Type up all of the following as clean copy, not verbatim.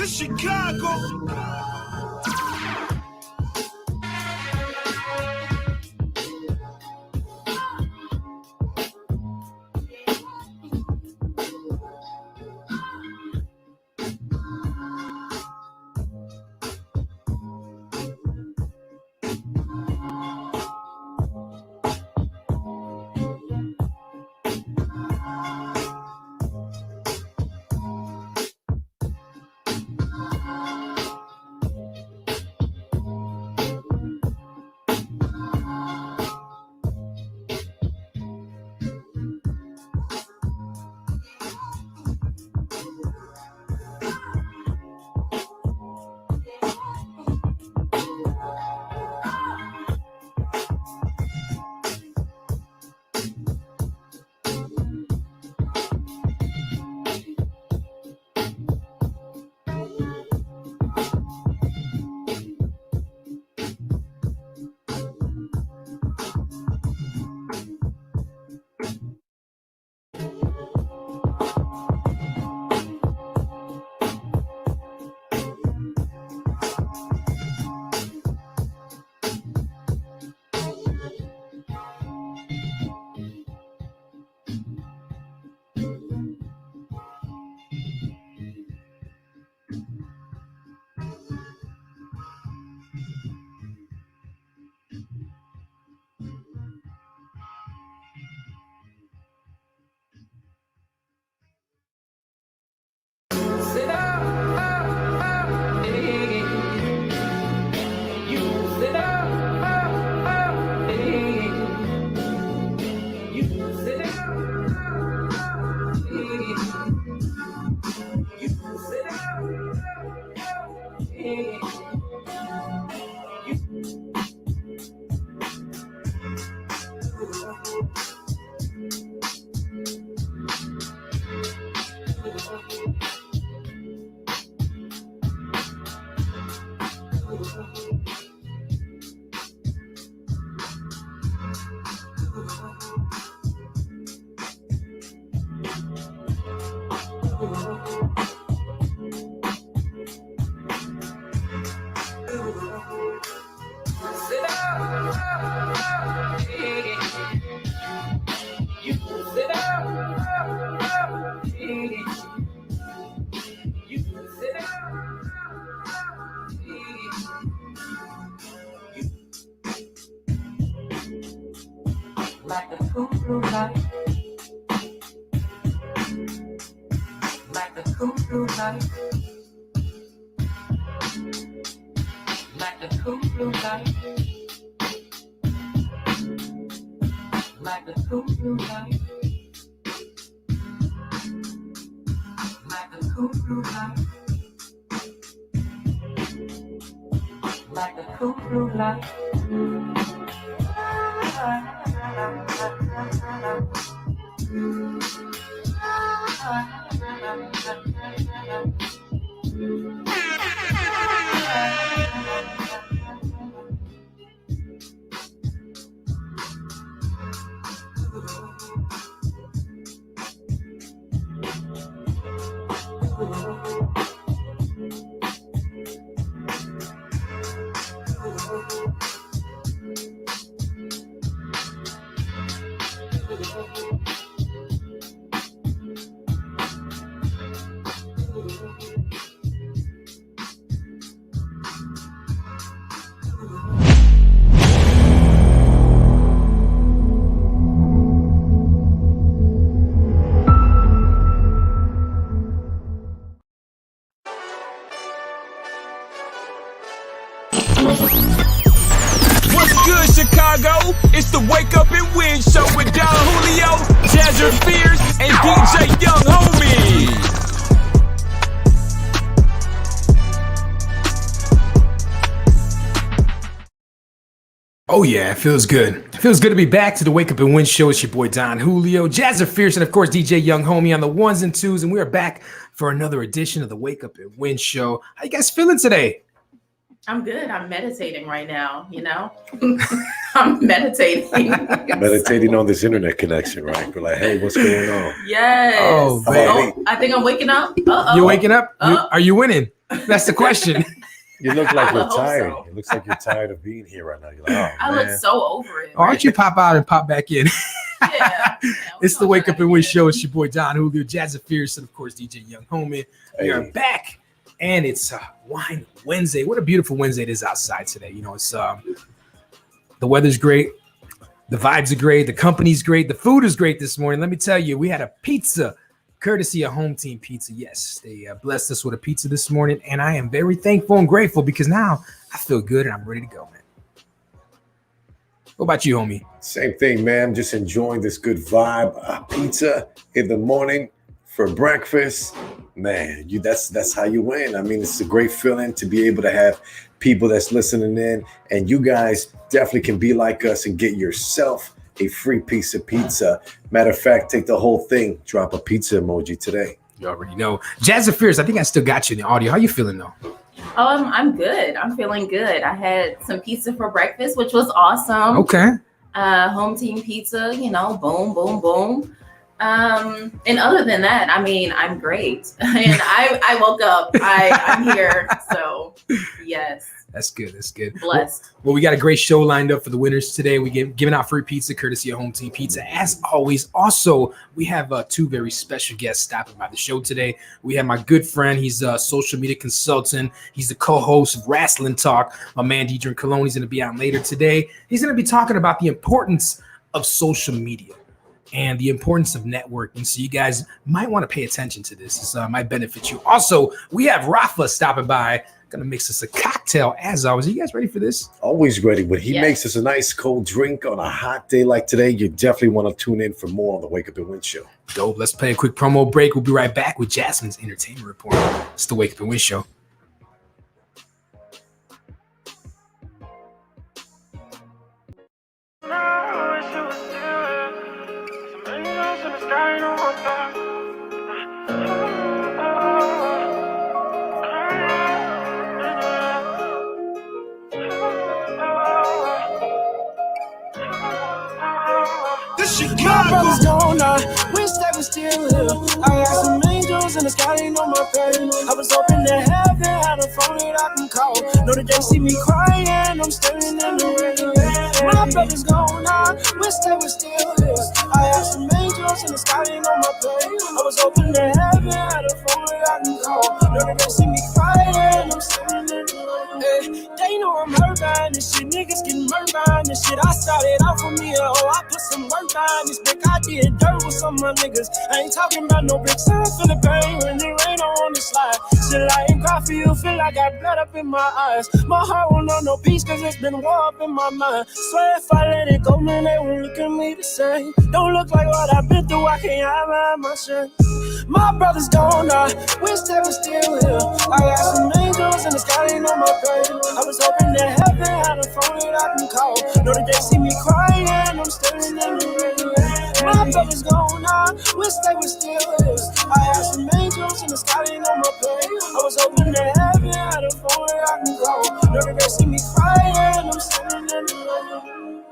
to Chicago. Like the cool blue light, like the cool blue light, like the cool blue light, like the cool blue light, like the cool blue light, like the cool blue light. What's good, Chicago? It's the Wake Up and Win Show with Don Julio, Jazzer Fierce, and DJ Young Homie. Oh yeah, it feels good. It feels good to be back to the Wake Up and Win Show. It's your boy Don Julio, Jazzer Fierce, and of course DJ Young Homie on the ones and twos, and we are back for another edition of the Wake Up and Win Show. How you guys feeling today? I'm good. I'm meditating right now, you know? I'm meditating. Meditating on this internet connection, right? We're like, hey, what's going on? Yes. Oh, Oh, I think I'm waking up. Uh-oh. You waking up? Are you winning? That's the question. You look like I you're would hope tired. so. It looks like you're tired of being here right now. You're like, oh, I man. look so over it. Why don't you pop out and pop back in? Yeah. It's the Wake Up and Win Show. It's your boy Don Julio, Jazz Fierce, and of course DJ Young Homie. We are Hey. back, and it's Wine Wednesday. What a beautiful Wednesday it is outside today. You know, it's the weather's great, the vibes are great, the company's great, the food is great this morning. Let me tell you, we had a pizza, courtesy of HomeTeam Pizza. Yes, they blessed us with a pizza this morning, and I am very thankful and grateful because now I feel good and I'm ready to go, man. What about you, homie? Same thing, man. Just enjoying this good vibe. Pizza in the morning for breakfast. Man, that's how you win. I mean, it's a great feeling to be able to have people that's listening in, and you guys definitely can be like us and get yourself a free piece of pizza. Matter of fact, take the whole thing, drop a pizza emoji today. You already know. Jazz Fierce, I think I still got you in the audio. How you feeling though? I'm good. I'm feeling good. I had some pizza for breakfast, which was awesome. Okay. HomeTeam Pizza, you know, boom, boom, boom. And other than that, I mean, I'm great. And I woke up. I'm here. So yes. That's good. That's good. Blessed. Well, we got a great show lined up for the winners today. We giving out free pizza courtesy of HomeTeam Pizza. As always, also, we have two very special guests stopping by the show today. We have my good friend. He's a social media consultant. He's the co-host of Wrestling Talk. My man, Deidre Cologne, he's going to be on later today. He's going to be talking about the importance of social media and the importance of networking. So you guys might want to pay attention to this. This might benefit you. Also, we have Rafa stopping by. Gonna mix us a cocktail as always. Are you guys ready for this? Always ready. When he Yes. makes us a nice cold drink on a hot day like today, you definitely want to tune in for more on the Wake Up and Win Show. Dope. Let's play a quick promo break. We'll be right back with Jasmine's entertainment report. It's the Wake Up and Win Show. My brother's gone, I wish they was still here. I got some angels in the sky, they know my pain. I was hoping to heaven had a phone that I can call. Know that they see me crying, I'm staring in the rain. My brother's gone, I wish they was still here. I got some angels in the sky, they know my pain. I was hoping to heaven had a phone that I can call. Know that they see me crying, I'm staring in the rain. They know I'm hurt by this shit, niggas getting murdered by this shit. I started off with me, I put some work behind this brick. I did dirt with some of my niggas. I ain't talking about no bricks. I feel the pain when it rain on the slide. Still I ain't cry for you, feel like I got blood up in my eyes. My heart won't know no peace cause it's been war up in my mind. Swear if I let it go, man, they won't look at me the same. Don't look like what I've been through, I can't hide behind my shame. My brother's gone, I wish they was still here. I got some angels in the sky, they know my pain. I was hoping that heaven had a phone that I can call. Know that they see me crying, I'm staring in the rain. My brother's gone, I wish they was still here. I had some angels in the sky, they know my pain. I was hoping that heaven had a phone that I can call. Know that they see me crying, I'm staring in the rain.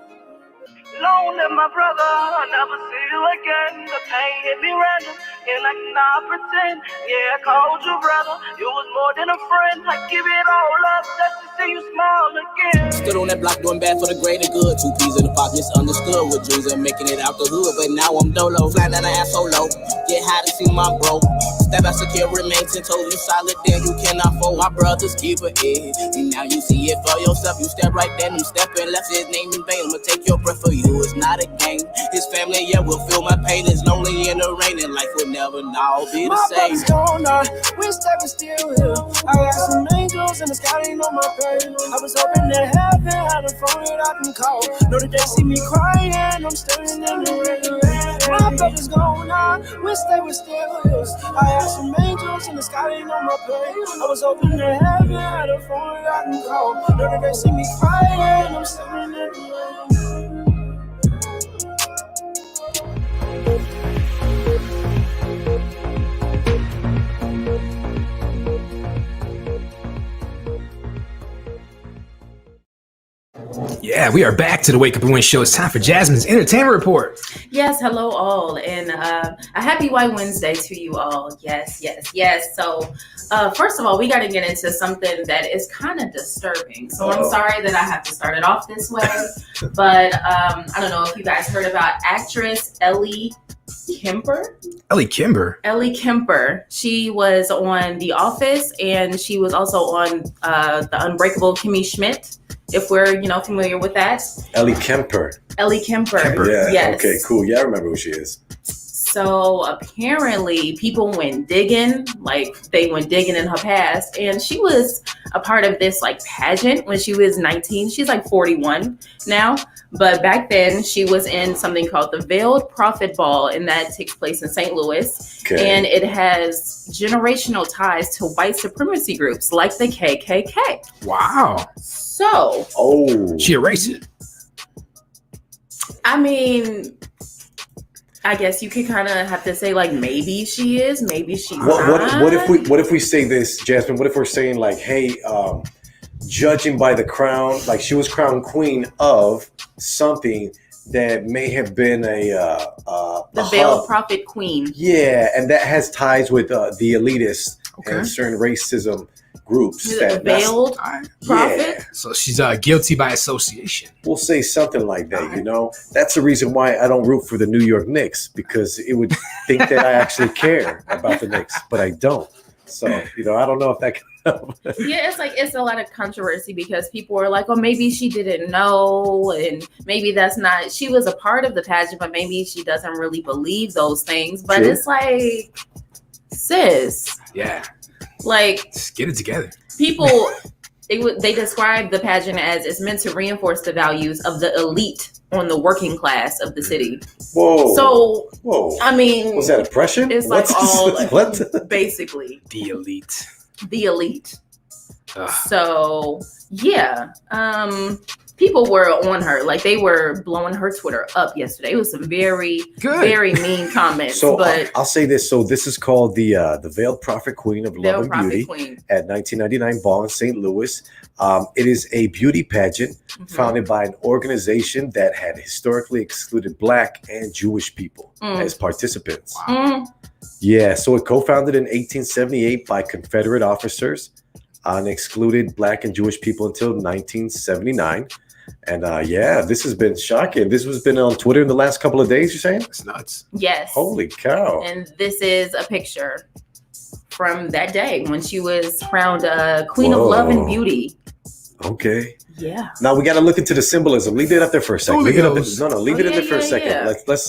Long live my brother, I'll never see you again. The pain hit me random, and I cannot pretend. Yeah, I called you brother, you was more than a friend. I give it all up just to see you smile again. Stood on that block doing bad for the greater good. 2 P's in the pot, misunderstood with dreams of making it out the hood. But now I'm dolo, flying down the ass solo. Get high to see my bro. Step out secure, remain 10 toes. You solid, then you cannot fold. My brothers keep it in. And now you see it for yourself. You step right there, I'm stepping left his name in vain. I'ma take your breath for you. It's not a game. His family, yeah, will feel my pain. It's lonely in the rain, and life will never now be the My same. brother's gone, I wish they was still here. I got some angels in the sky, they know my pain. I was hoping that heaven had a phone that I can call. Know that they see me crying, I'm staring in the rain. My brother's gone, I wish they was still here. I got some angels in the sky, they know my pain. I was hoping that heaven had a phone that I can call. Know that they see me crying, I'm staring in the rain. Yeah, Yeah, we are back to the Wake Up and Win show. It's time for Jasmine's Entertainment Report. Yes, hello all, and a happy White Wednesday to you all. Yes. So, first of all, we got to get into something that is kind of disturbing. So I'm sorry that I have to start it off this way, but I don't know if you guys heard about actress Ellie Kemper. Ellie Kemper. She was on The Office, and she was also on The Unbreakable Kimmy Schmidt. If we're, familiar with that. Ellie Kemper. Yeah. Yes. Okay, cool. Yeah, I remember who she is. So apparently people went digging, they went digging in her past, and she was a part of this pageant when she was 19. She's 41 now, but back then she was in something called the Veiled Prophet Ball, and that takes place in St. Louis. Okay. And it has generational ties to white supremacy groups like the KKK. Wow. So. Oh. She erased it. I mean, I guess you could kind of have to say maybe she is, maybe she's not. What if we say this, Jasmine? What if we're saying hey, judging by the crown, she was crowned queen of something that may have been the Veiled Prophet Queen. Yeah, and that has ties with the elitists and certain racism groups. The Veiled Prophet? Yeah. So she's guilty by association. We'll say something like that, That's the reason why I don't root for the New York Knicks, because it would think that I actually care about the Knicks, but I don't. So, I don't know if that can help. Yeah, it's a lot of controversy because people are like, oh, maybe she didn't know, and maybe that's not, she was a part of the pageant, but maybe she doesn't really believe those things. But It's sis. Yeah. Just get it together. People, they describe the pageant as it's meant to reinforce the values of the elite on the working class of the city. Whoa. So, I mean, was that oppression? It's what? Basically the elite. So yeah, people were on her, they were blowing her Twitter up yesterday. It was some very mean comments. So but I'll say this. So this is called the Veiled Prophet Queen of Love and Beauty at 1999 ball in St. Louis. It is a beauty pageant founded by an organization that had historically excluded Black and Jewish people as participants. Wow. Yeah, so it co-founded in 1878 by Confederate officers and excluded Black and Jewish people until 1979. And this has been shocking. This has been on Twitter in the last couple of days, you're saying? It's nuts. Yes. Holy cow. And this is a picture from that day when she was crowned Queen of Love and Beauty. Okay. Yeah. Now we got to look into the symbolism. Leave it up there for a second. Leave it up there for a second. Yeah. Let's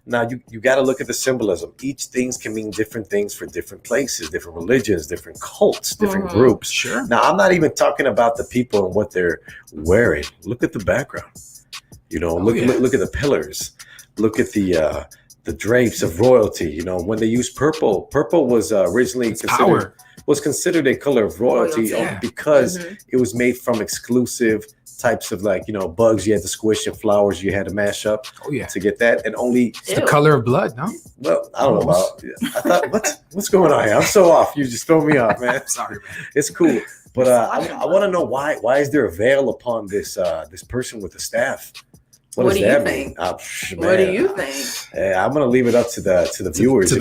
now you got to look at the symbolism. Each things can mean different things for different places, different religions, different cults, different groups. Sure. Now I'm not even talking about the people and what they're wearing. Look at the background. Look at the pillars. Look at the drapes of royalty. When they used purple was originally considered a color of royalty because it was made from exclusive types of bugs you had to squish and flowers you had to mash up to get that, and only it's the color of blood. No, well, I don't know about. I thought what's going on here? I'm so off. You just throw me off, man. Sorry, man. It's cool, but I want to know why is there a veil upon this person with the staff? What do you think? What do you think? I'm gonna leave it up to the viewers, to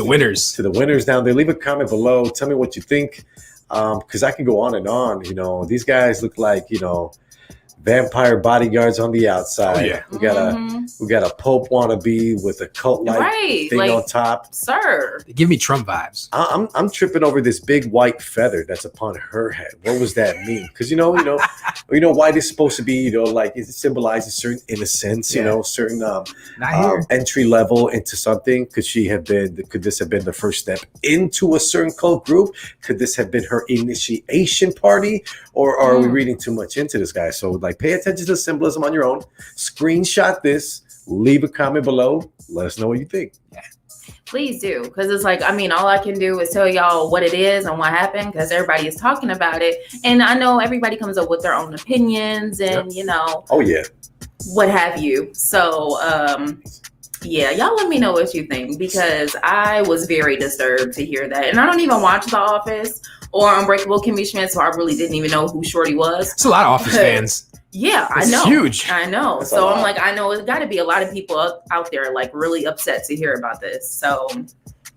the winners, down there. Leave a comment below. Tell me what you think, because I can go on and on. These guys look like vampire bodyguards on the outside. We got a Pope wannabe with a cult-like thing on top. Sir, they give me Trump vibes. I'm tripping over this big white feather that's upon her head. What was that mean? Because why this is supposed to be it symbolizes certain innocence. Certain entry level into something. Could this have been the first step into a certain cult group? Could this have been her initiation party? Or are we reading too much into this guy? So pay attention to the symbolism on your own. Screenshot this. Leave a comment below. Let us know what you think. Please do, because it's all I can do is tell y'all what it is and what happened, because everybody is talking about it, and I know everybody comes up with their own opinions and what have you. So y'all let me know what you think, because I was very disturbed to hear that, and I don't even watch The Office or Unbreakable Kimmy Schmidt, so I really didn't even know who Shorty was. It's a lot of Office fans. Yeah, I It's know. huge. I know. That's a So lot. I'm like, I know it's got to be a lot of people out there like really upset to hear about this. So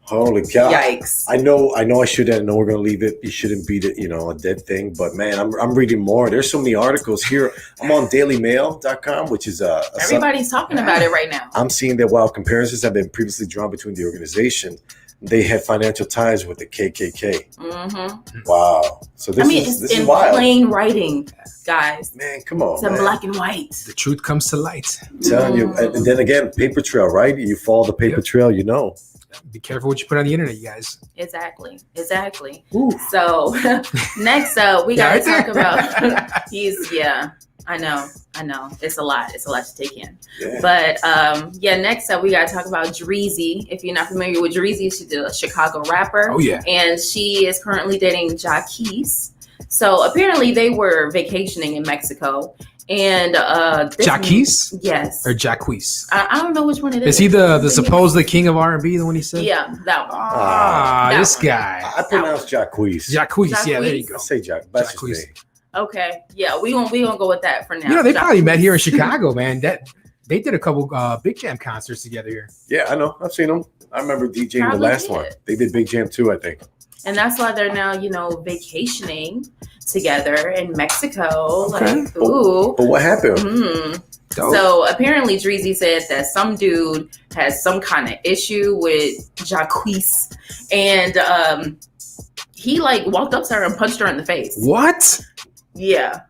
Holy cow! yikes. I know. I shouldn't. I know we're gonna leave it. You shouldn't beat it. A dead thing. But man, I'm reading more. There's so many articles here. I'm on DailyMail.com, which is a Everybody's talking about it right now. I'm seeing that while comparisons have been previously drawn between the organization, they had financial ties with the KKK. Mm-hmm. Wow. So this it's is in wild. plain writing, guys. Man, come on, It's in man. black and white. The truth comes to light. I'm telling you. And then again, paper trail, right? You follow the paper trail, Be careful what you put on the internet, you guys. Exactly. Ooh. So next up, we got to Yeah, right talk there. about I know. It's a lot to take in. Yeah. But next up we got to talk about Dreezy. If you're not familiar with Dreezy, she's a Chicago rapper. Oh, yeah. And she is currently dating Jaquez. So apparently they were vacationing in Mexico. And Jaquez? Yes. Or Jaquez? I don't know which one it is. Is he the supposedly king of R&B, the one he said? Yeah, that one. Ah, That this one. guy. I pronounce Jaquez. Jaquez, yeah, there you go. I say Jack. That's his Jaquez. name. Okay. Yeah, we gonna go with that for now. They probably met here in Jaquez. Chicago, man. They did a couple Big Jam concerts together here. Yeah, I know. I've seen them. I remember DJing Probably the last did. one. They did Big Jam too, I think. And that's why they're now, vacationing together in Mexico. Okay. Like, ooh. But what happened? Dope. So apparently Dreezy said that some dude has some kind of issue with Jaquez. And he walked up to her and punched her in the face. What? Yeah.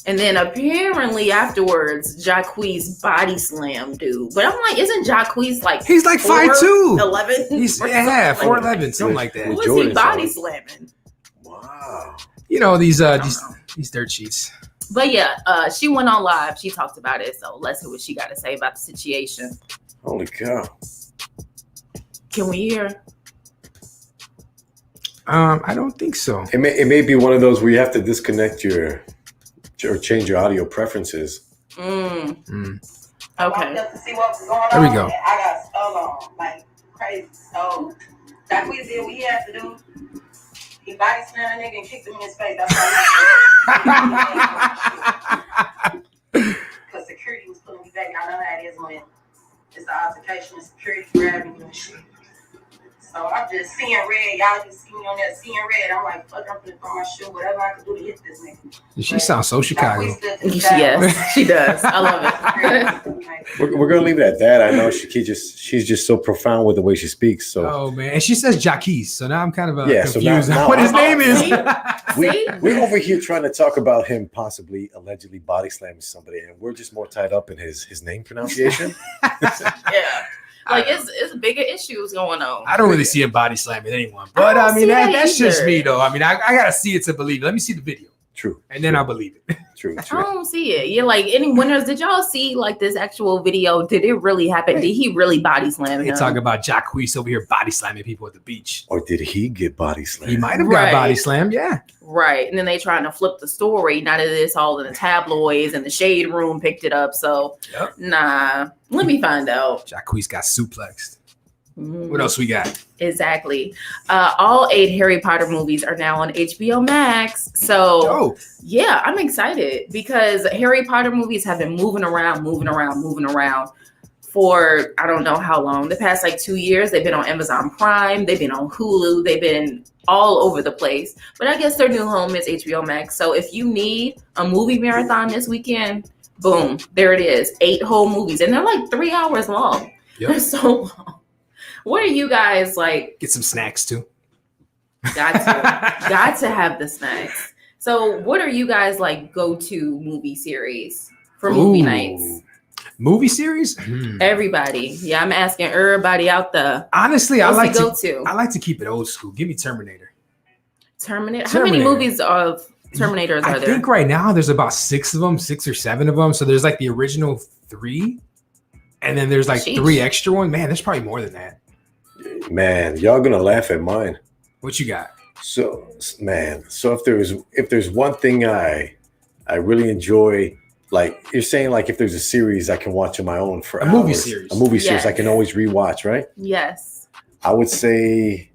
And then apparently afterwards, Jaquez body slammed dude. But I'm like, isn't Jaquez He's like 5'2". 11? He's or yeah, something like 4'11", something like that. Who is Jordan's he body on. slamming? Wow. These dirt sheets. But yeah, she went on live. She talked about it. So let's hear what she got to say about the situation. Holy cow. Can we hear? I don't think so. It may be one of those where you have to disconnect or change your audio preferences. Okay. To see what was going There we on, go. and I got stole on like crazy. So Jaquez did what he had to do. He body slammed a nigga and kicked him in his face. That's why. Because security was pulling me back. I know how it is when it's an altercation and security grabbing you and shit. So I'm just seeing red. Y'all just see me on there seeing red. I'm like, fuck, I'm gonna throw my shoe, whatever I can do to hit this nigga. She sounds so Chicago. Jaquez stood to the side. Yes, she does. I love it. We're gonna leave it at that. I know she's just so profound with the way she speaks. So Oh man, and she says Jaquez, so now I'm kind of Yeah, so confused now on what his I'm- name is. See? we're over here trying to talk about him possibly allegedly body slamming somebody, and we're just more tied up in his name pronunciation. Yeah. Like it's bigger issues going on. I don't really see him body slamming anyone, but I I don't mean see that that's just either. me though. I mean I gotta see it to believe it. Let me see the video, True. and then I'll believe it. True. I True. don't see it. You're like, any winners? Did y'all see this actual video? Did it really happen? Did he really body slam They him? talk about Jaquez over here body slamming people at the beach. Or did he get body slammed? He might have Right. got body slammed, yeah. Right. And then they trying to flip the story. Now that it's all in the tabloids and the Shade Room picked it up. So, Yep. nah, let me find out. Jaquez got suplexed. Mhm. What else we got? Exactly. All 8 Harry Potter movies are now on HBO Max. So, Oh, yeah, I'm excited because Harry Potter movies have been moving around for I don't know how long. The past 2 years, they've been on Amazon Prime, they've been on Hulu, they've been all over the place. But I guess their new home is HBO Max. So if you need a movie marathon this weekend, boom, there it is. 8 whole movies. And they're 3 hours long. Yep. They're so long. What are you guys get some snacks too. got to have the snacks. So what are you guys go-to movie series for movie Ooh. nights? Movie series? Everybody. Yeah, I'm asking everybody out there. Honestly, I What's like the go-to? I like to keep it old school. Give me Terminator. Terminator. How many Terminator. movies of Terminators I are there? think right now there's about 6 of them, 6 or 7 of them. So there's the original 3, and then there's Sheesh. 3 extra ones. Man, there's probably more than that. Man, y'all gonna laugh at mine. What you got? So if there's one thing I really enjoy, you're saying if there's a series I can watch on my own for A movie hours, series. a movie series Yes. I can always rewatch, right? Yes. I would say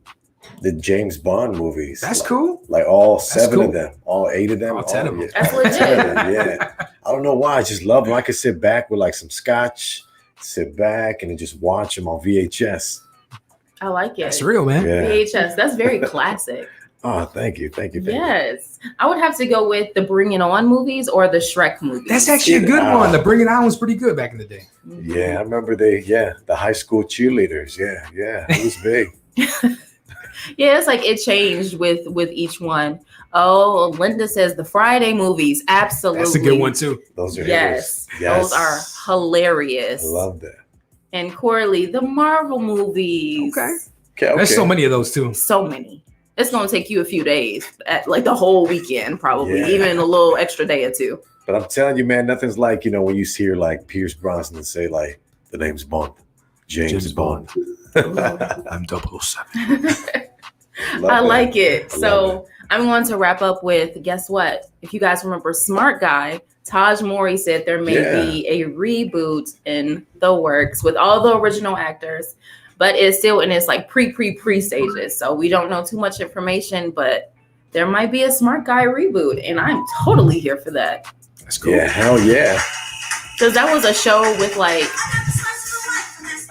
the James Bond movies. That's cool. All 7 cool. of them, all 8 of them, All 10 of them. Yeah. That's legit. 10 of them, yeah. I don't know why. I just love them. I could sit back with like some scotch, sit back and then just watch them on VHS. I like it. That's real, man. Yeah. VHS. That's very classic. Oh, thank you. Yes. I would have to go with the Bring It On movies or the Shrek movies. That's actually a good one. The Bring It On was pretty good back in the day. Yeah, I remember the high school cheerleaders. Yeah, it was big. Yeah, it's like it changed with each one. Oh, Linda says the Friday movies. Absolutely. That's a good one too. Those are yes. Yes. Those are hilarious. I love that. And Corley, the Marvel movies. Okay. There's so many of those too. So many. It's gonna take you a few days, like the whole weekend, probably, Yeah. even a little extra day or two. But I'm telling you, man, nothing's like, when you hear like Pierce Brosnan say like, the name's Bond, James Bond. I'm 007. I like it. So I'm going to wrap up with, guess what? If you guys remember Smart Guy, Taj Mori said there may be a reboot in the works with all the original actors, but it's still in its like pre stages. So we don't know too much information, but there might be a Smart Guy reboot, and I'm totally here for that. That's cool. Yeah, hell yeah. Because that was a show with like,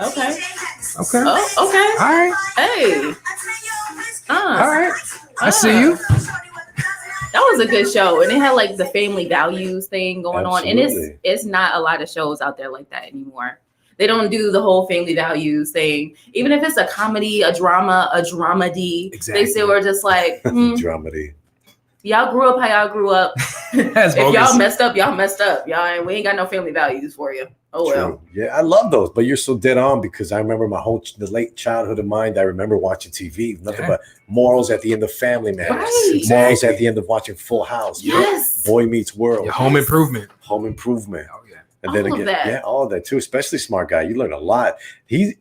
okay. Oh, okay. All right. Hey. All right. I see you. That was a good show, and it had like the family values thing going on, and it's not a lot of shows out there like that anymore. They don't do the whole family values thing, even if it's a comedy, a drama, a dramedy. Exactly. They still are just like dramedy. Y'all grew up how y'all grew up. That's if bogus. y'all messed up, y'all messed up. We ain't got no family values for you. Oh well. True. Yeah, I love those, but you're so dead on because I remember the late childhood of mine. I remember watching TV, nothing but morals at the end of Family Man, Right. morals at the end of watching Full House, Yes. Boy Meets World, Yeah, Home Improvement. Home Improvement. Oh yeah. And then All of again, that. all of that too, especially Smart Guy. You learn a lot. There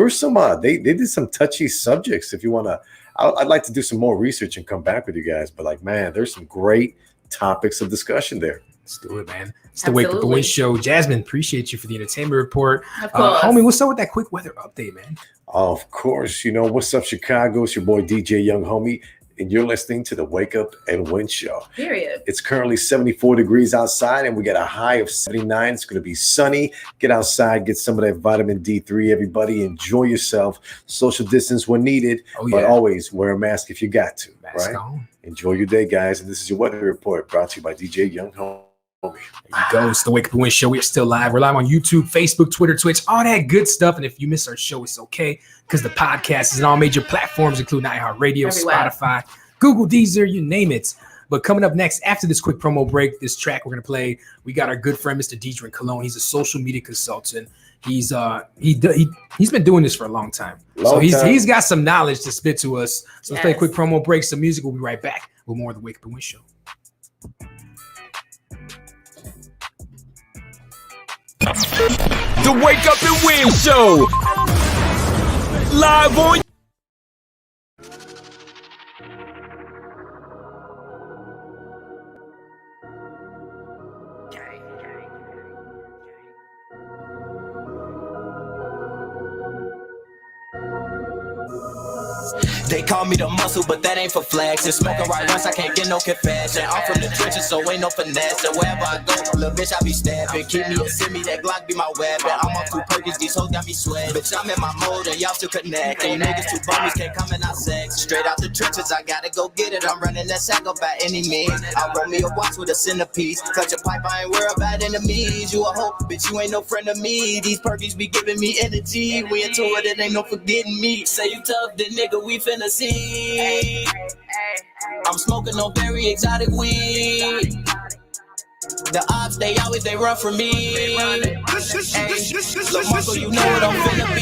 was some they did some touchy subjects. If you want to, I'd like to do some more research and come back with you guys. But like, man, there's some great topics of discussion there. Let's do it, man. It's the Wake Up and Win show. Jasmine, appreciate you for the entertainment report. Of course. Homie, what's up with that quick weather update, man? Of course, what's up, Chicago? It's your boy DJ Young Homie, and you're listening to the Wake Up and Win show. Period. It's currently 74 degrees outside, and we got a high of 79. It's going to be sunny. Get outside, get some of that vitamin D3. Everybody, enjoy yourself. Social distance when needed, but always wear a mask if you got to. Mask right? on. Enjoy your day, guys. And this is your weather report brought to you by DJ Young Homie. There you go. It's the Wake Up and Win show. We're still live. We're live on YouTube, Facebook, Twitter, Twitch, all that good stuff. And if you miss our show, it's okay because the podcast is on all major platforms, including iHeartRadio, Spotify, Google, Deezer, you name it. But coming up next, after this quick promo break, this track we're going to play, we got our good friend, Mr. Deidrin Cologne. He's a social media consultant. He's been doing this for a long time. He's got some knowledge to spit to us. So let's play a quick promo break, some music. We'll be right back with more of the Wake Up and Win show. The Wake Up and Win show. Live on They call me the muscle, but that ain't for flags. And smoking right once, I can't get no confession. I'm from the trenches, so ain't no finesse. And wherever I go, little bitch, I be stabbing. Keep me and send me that Glock be my weapon. I'm on 2 Perkins, these hoes got me sweating. Bitch, I'm in my mode, and y'all still connect. And you niggas too bummies, can't come and I sex. Straight out the trenches, I gotta go get it. I'm running that sack up by any means. I roll me a watch with a centerpiece. Cut your pipe, I ain't worried about enemies. You a hoe, bitch, you ain't no friend of me. These Perkins be giving me energy. We into it, it ain't no forgetting me. Say you tough, then nigga, we finna see. I'm smoking on very exotic weed. The ops, they run from me. Hey, Lil' Marco, you know what I'm finna be.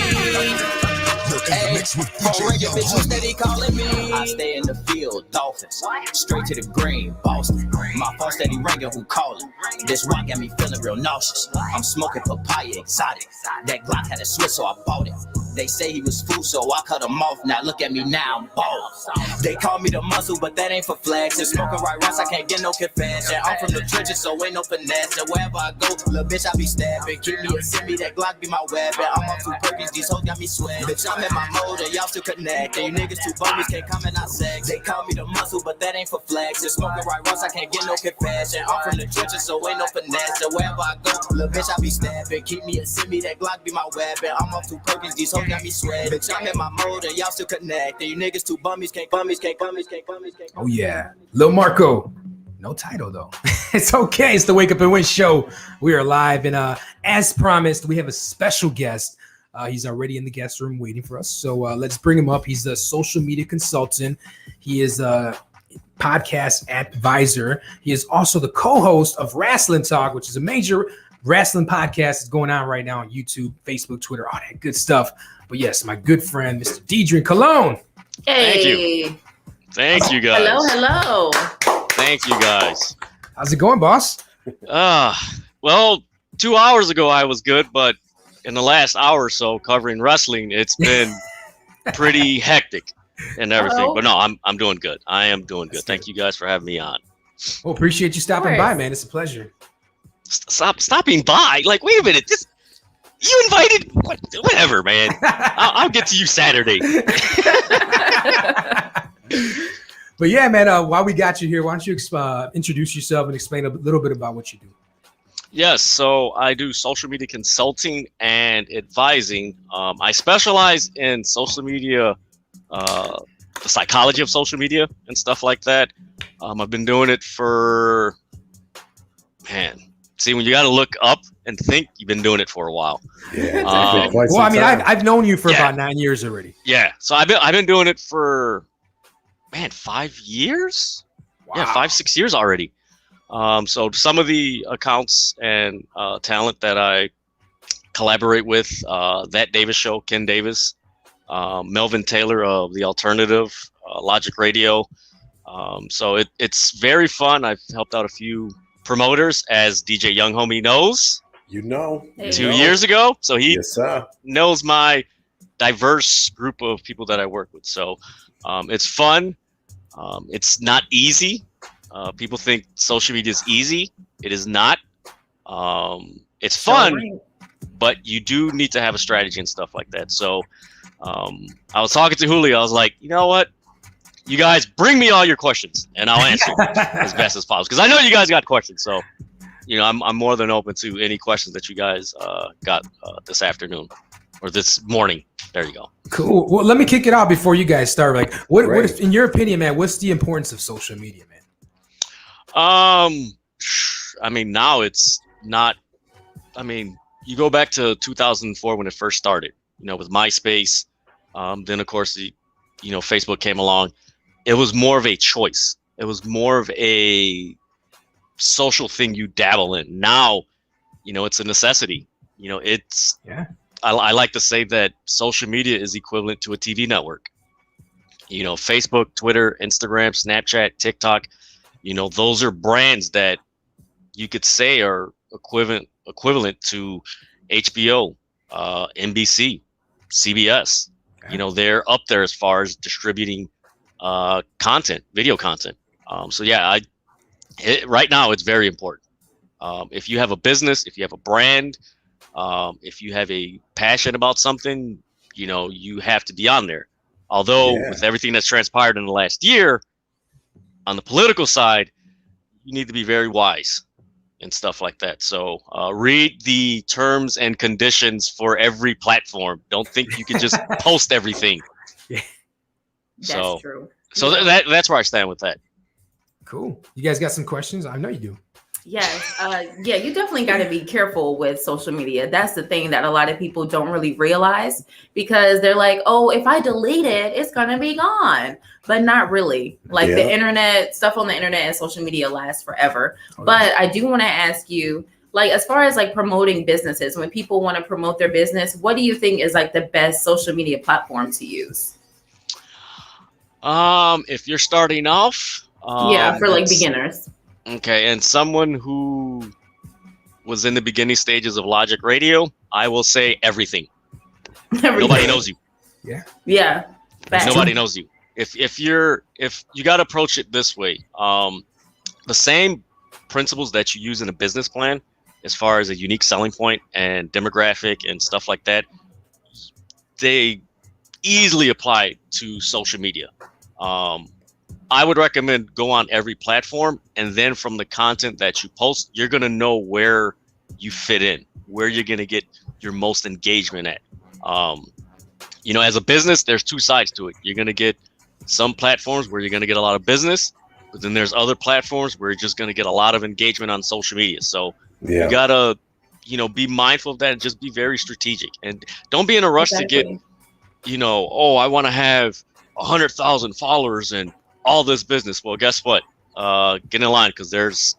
Hey, phone ringing, bitch, you steady calling me. I stay in the field, Dolphins, straight to the green, Boston. My phone steady ringing, who calling? This rock got me feeling real nauseous. I'm smoking papaya exotic. That Glock had a Swiss, so I bought it. They say he was fool, so I cut him off. Now look at me now, I'm boss. They call me the muscle, but that ain't for flex. And smoking right rounds, I can't get no confession. I'm from the trenches, so ain't no finesse. And wherever I go, little bitch, I be stabbing. Keep me and send me that Glock be my weapon. I'm on 2 Perkins, these hoes got me sweating. Bitch, I'm in my mode, and y'all still connect. And you niggas too bummies, can't come and not sex. They call me the muscle, but that ain't for flex. And smoking right rounds, I can't get no confession. I'm from the trenches, so ain't no finesse. And wherever I go, little bitch, I be stabbing. Keep me and send me that Glock be my weapon. I'm off 2 Perkins, these hoes got me sweating. Bitch, I'm in my mode, and y'all still connect. And you niggas too bummies, can't. Oh yeah, Lil Marco. No title though. It's okay. It's the Wake Up and Win show. We are live, and as promised, we have a special guest. He's already in the guest room waiting for us. So let's bring him up. He's a social media consultant. He is a podcast advisor. He is also the co-host of Wrestling Talk, which is a major wrestling podcast that's going on right now on YouTube, Facebook, Twitter, all that good stuff. But yes, my good friend, Mr. Deidre Cologne. Hey. Thank you guys. Hello. Thank you guys. How's it going, boss? Well, 2 hours ago I was good, but in the last hour or so covering wrestling, it's been pretty hectic and everything. Uh-oh. But no, I'm doing good. I am doing good. Thank you guys for having me on. Well, appreciate you stopping by, man. It's a pleasure. Stop stopping by. Like, wait a minute. You invited? Whatever, man. I'll get to you Saturday. But yeah, man, while we got you here, why don't you introduce yourself and explain a little bit about what you do? Yes, so I do social media consulting and advising. I specialize in social media, the psychology of social media and stuff like that. I've been doing it for, see, when you got to look up and think, you've been doing it for a while. Yeah. Well, I mean, I've known you for about 9 years already. Yeah, so I've been doing it for 5 years. Wow. Yeah, 5-6 years already. So some of the accounts and talent that I collaborate with, That Davis Show, Ken Davis, Melvin Taylor of The Alternative, Logic Radio. So it's very fun. I've helped out a few promoters, as DJ Young Homie knows. You know. 2 years ago. So he Yes, sir. knows my diverse group of people that I work with. So it's fun. It's not easy. People think social media is easy. It is not. It's fun, but you do need to have a strategy and stuff like that. So I was talking to Julio. I was like, you know what? You guys bring me all your questions, and I'll answer as best as possible. Because I know you guys got questions. So, I'm more than open to any questions that you guys got this afternoon or this morning. There you go. Cool. Well, let me kick it out before you guys start. Like, what in your opinion, man, what's the importance of social media, man? I mean, now it's not. I mean, you go back to 2004 when it first started. With MySpace. Then of course Facebook came along. It was more of a choice. It was more of a social thing you dabble in. Now, it's a necessity. I like to say that social media is equivalent to a TV network. Facebook, Twitter, Instagram, Snapchat, TikTok. Those are brands that you could say are equivalent to HBO, NBC, CBS. They're up there as far as distributing content, video content. So yeah, right now it's very important. If you have a business, if you have a brand, if you have a passion about something, you have to be on there. Although with everything that's transpired in the last year, on the political side, you need to be very wise and stuff like that. So read the terms and conditions for every platform. Don't think you can just post everything. That's true. So that's where I stand with that. Cool. You guys got some questions? I know you do. Yes. Yeah, you definitely got to be careful with social media. That's the thing that a lot of people don't really realize, because they're like, oh, if I delete it, it's going to be gone. But not really. Like the internet, stuff on the internet and social media lasts forever. Okay. But I do want to ask you, like, as far as like promoting businesses, when people want to promote their business, what do you think is like the best social media platform to use? If you're starting off, for like beginners. Okay, and someone who was in the beginning stages of Logic Radio, I will say everything. Nobody knows you. Yeah. Facts. Nobody knows you. If you got to approach it this way, the same principles that you use in a business plan, as far as a unique selling point and demographic and stuff like that, they easily apply to social media. I would recommend go on every platform, and then from the content that you post, you're gonna know where you fit in, where you're gonna get your most engagement at. You know, as a business, there's two sides to it. You're gonna get some platforms where you're gonna get a lot of business, but then there's other platforms where you're just gonna get a lot of engagement on social media. So you gotta, you know, be mindful of that and just be very strategic, and don't be in a rush to get, you know, oh, I want to have 100,000 followers and all this business. Well, guess what? Get in line, because there's,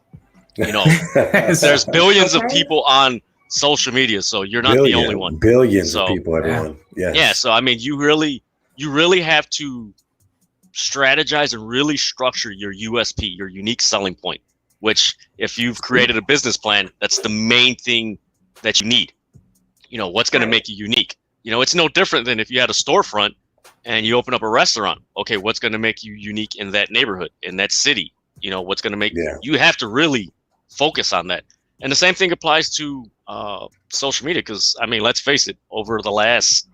you know, there's billions of people on social media, so you're not the only one. Billions of people, everyone. Yeah. So I mean, you really have to strategize and really structure your USP, your unique selling point. Which, if you've created a business plan, that's the main thing that you need. You know, what's going to make you unique? You know, it's no different than if you had a storefront and you open up a restaurant. Okay, what's going to make you unique in that neighborhood, in that city? You know, what's going to make you have to really focus on that. And the same thing applies to social media, because I mean, let's face it, over the last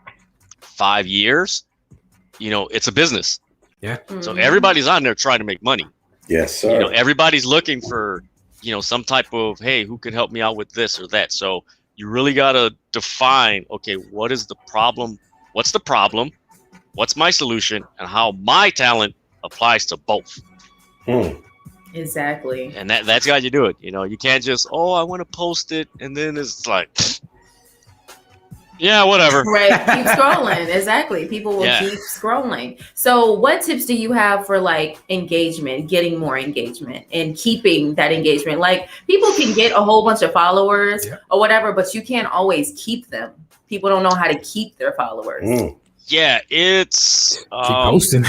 5 years, you know, it's a business. Yeah. So everybody's on there trying to make money. Yes, sir. You know, everybody's looking for, you know, some type of, hey, who can help me out with this or that? So you really got to define, okay, what is the problem? What's the problem? What's my solution? And how my talent applies to both. Exactly. And that's how you do it. You know, you can't just, oh, I want to post it, and then it's like, yeah, whatever. Right. Keep scrolling. Exactly. People will keep scrolling. So what tips do you have for like engagement, getting more engagement and keeping that engagement? Like, people can get a whole bunch of followers or whatever, but you can't always keep them. People don't know how to keep their followers. Yeah, it's keep posting.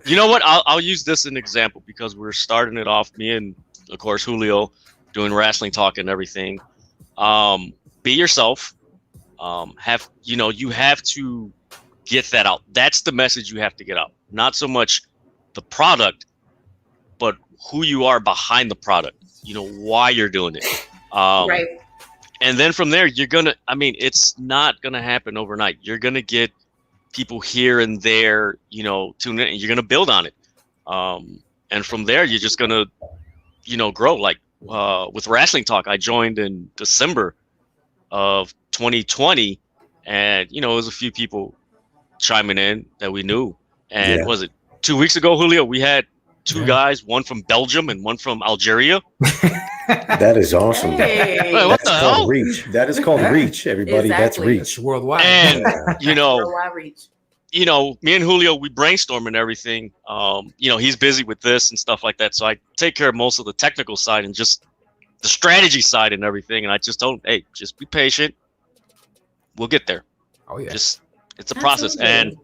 You know what? I'll use this as an example, because we're starting it off, me and of course Julio, doing wrestling talk and everything. Be yourself. You have to get that out. That's the message you have to get out. Not so much the product, but who you are behind the product. You know, why you're doing it. Right. And then from there, it's not gonna happen overnight. You're gonna get people here and there, you know, tune in, and you're gonna build on it. And from there, you're just gonna, you know, grow. Like with Wrestling Talk, I joined in December of 2020, and you know, it was a few people chiming in that we knew. And was it 2 weeks ago, Julio? We had two guys, one from Belgium and one from Algeria. That is awesome. Hey. What the hell? Called reach. That is called reach, everybody. That's Exactly. reach. Worldwide. And you know, Worldwide reach. you know, me and Julio, we brainstorm and everything. You know, he's busy with this and stuff like that, so I take care of most of the technical side and just the strategy side and everything. And I just told him, hey, just be patient. We'll get there. Oh yeah. Just, it's a process. And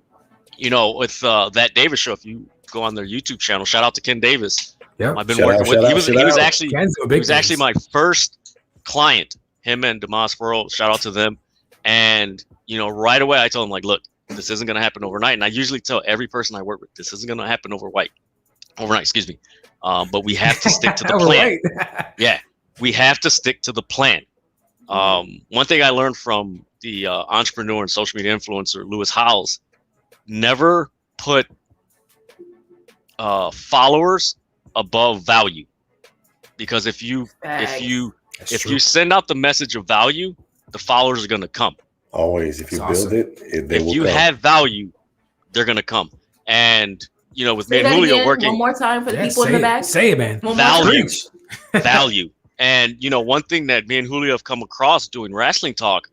you know, with that Davis show, if you go on their YouTube channel, shout out to Ken Davis. Yeah. I've been working with. He was actually my first client. Him and Damas Furrow, shout out to them. And you know, right away I told him, like, look, this isn't gonna happen overnight. And I usually tell every person I work with, this isn't gonna happen overnight. Excuse me. But we have to stick to the plan. Yeah, we have to stick to the plan. One thing I learned from the entrepreneur and social media influencer Lewis Howes: never put followers above value, because if you send out the message of value, the followers are going to come. Always, if you build it, they if will you come. have value, they're going to come. And you know, with me and Julio working one more time for the people in the back. Say it, man. Value. And you know, one thing that me and Julio have come across doing Wrestling Talk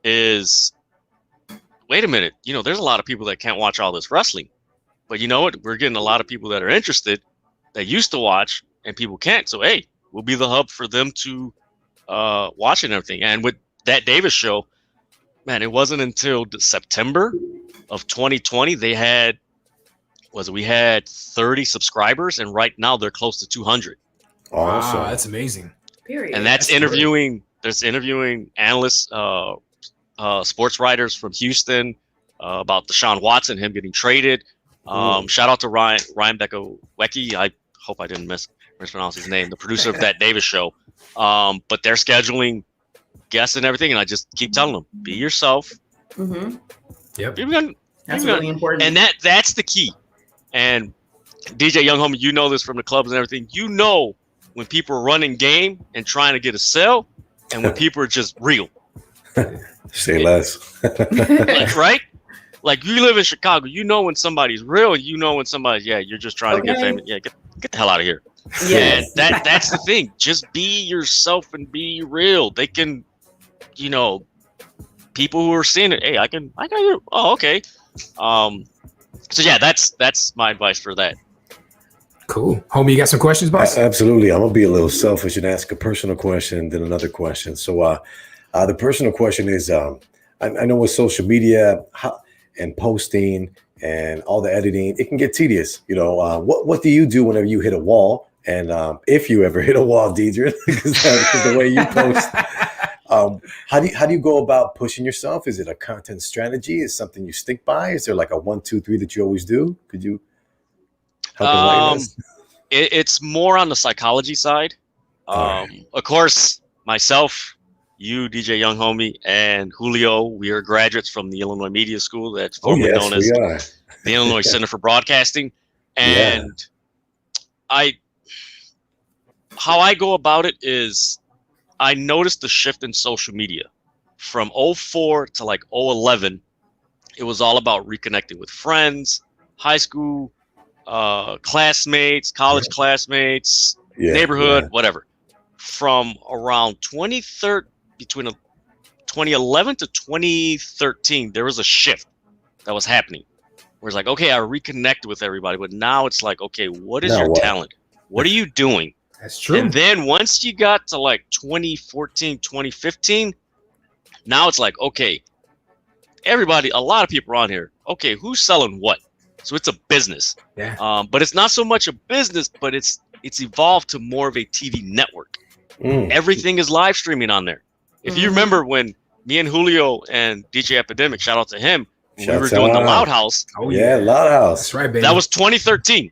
is, wait a minute, you know, there's a lot of people that can't watch all this wrestling, but you know what? We're getting a lot of people that are interested, that used to watch, and people can't. So hey, we'll be the hub for them to watch and everything. And with that Davis show, man, it wasn't until September of 2020 we had 30 subscribers, and right now they're close to 200. Awesome. Wow, that's amazing. Period. And that's interviewing. There's interviewing analysts, sports writers from Houston about Deshaun Watson, him getting traded. Shout out to Ryan Becca-Wecky. I hope I didn't mispronounce his name. The producer of that Davis show. But they're scheduling guests and everything, and I just keep telling them, be yourself. Mm-hmm. Yep. That's really important. And that's the key. And DJ Young Homie, you know this from the clubs and everything. You know when people are running game and trying to get a sell, and when people are just real. Say less. Right? Like, you live in Chicago, you know when somebody's real, you know when somebody's, you're just trying to get famous. Yeah, get the hell out of here. Yes. And that's the thing. Just be yourself and be real. They can, people who are seeing it, hey, I can do. Oh, okay. So yeah, that's my advice for that. Cool. Homie, you got some questions, boss? Absolutely. I'm gonna be a little selfish and ask a personal question, then another question. So the personal question is, I know with social media and posting and all the editing, it can get tedious. What do you do whenever you hit a wall? And if you ever hit a wall, Deidre, because the way you post, how do you go about pushing yourself? Is it a content strategy? Is something you stick by? Is there like a 1, 2, 3 that you always do? Could you help enlighten us? It's more on the psychology side. Right. Of course, myself, you, DJ Young Homie, and Julio, we are graduates from the Illinois Media School that's formerly known as the Illinois Center for Broadcasting. And how I go about it is I noticed the shift in social media from 04 to like 011. It was all about reconnecting with friends, high school classmates, college classmates, neighborhood, whatever. From around between 2011 to 2013, there was a shift that was happening. Where it's like, okay, I reconnected with everybody, but now it's like, okay, what is your talent? What are you doing? That's true. And then once you got to like 2014, 2015, now it's like, okay, a lot of people are on here. Okay, who's selling what? So it's a business. Yeah. But it's not so much a business, but it's evolved to more of a TV network. Everything is live streaming on there. If you remember when me and Julio and DJ Epidemic, shout out to him, when we were doing the Loud House. Oh yeah, Loud House. That's right, baby. That was 2013.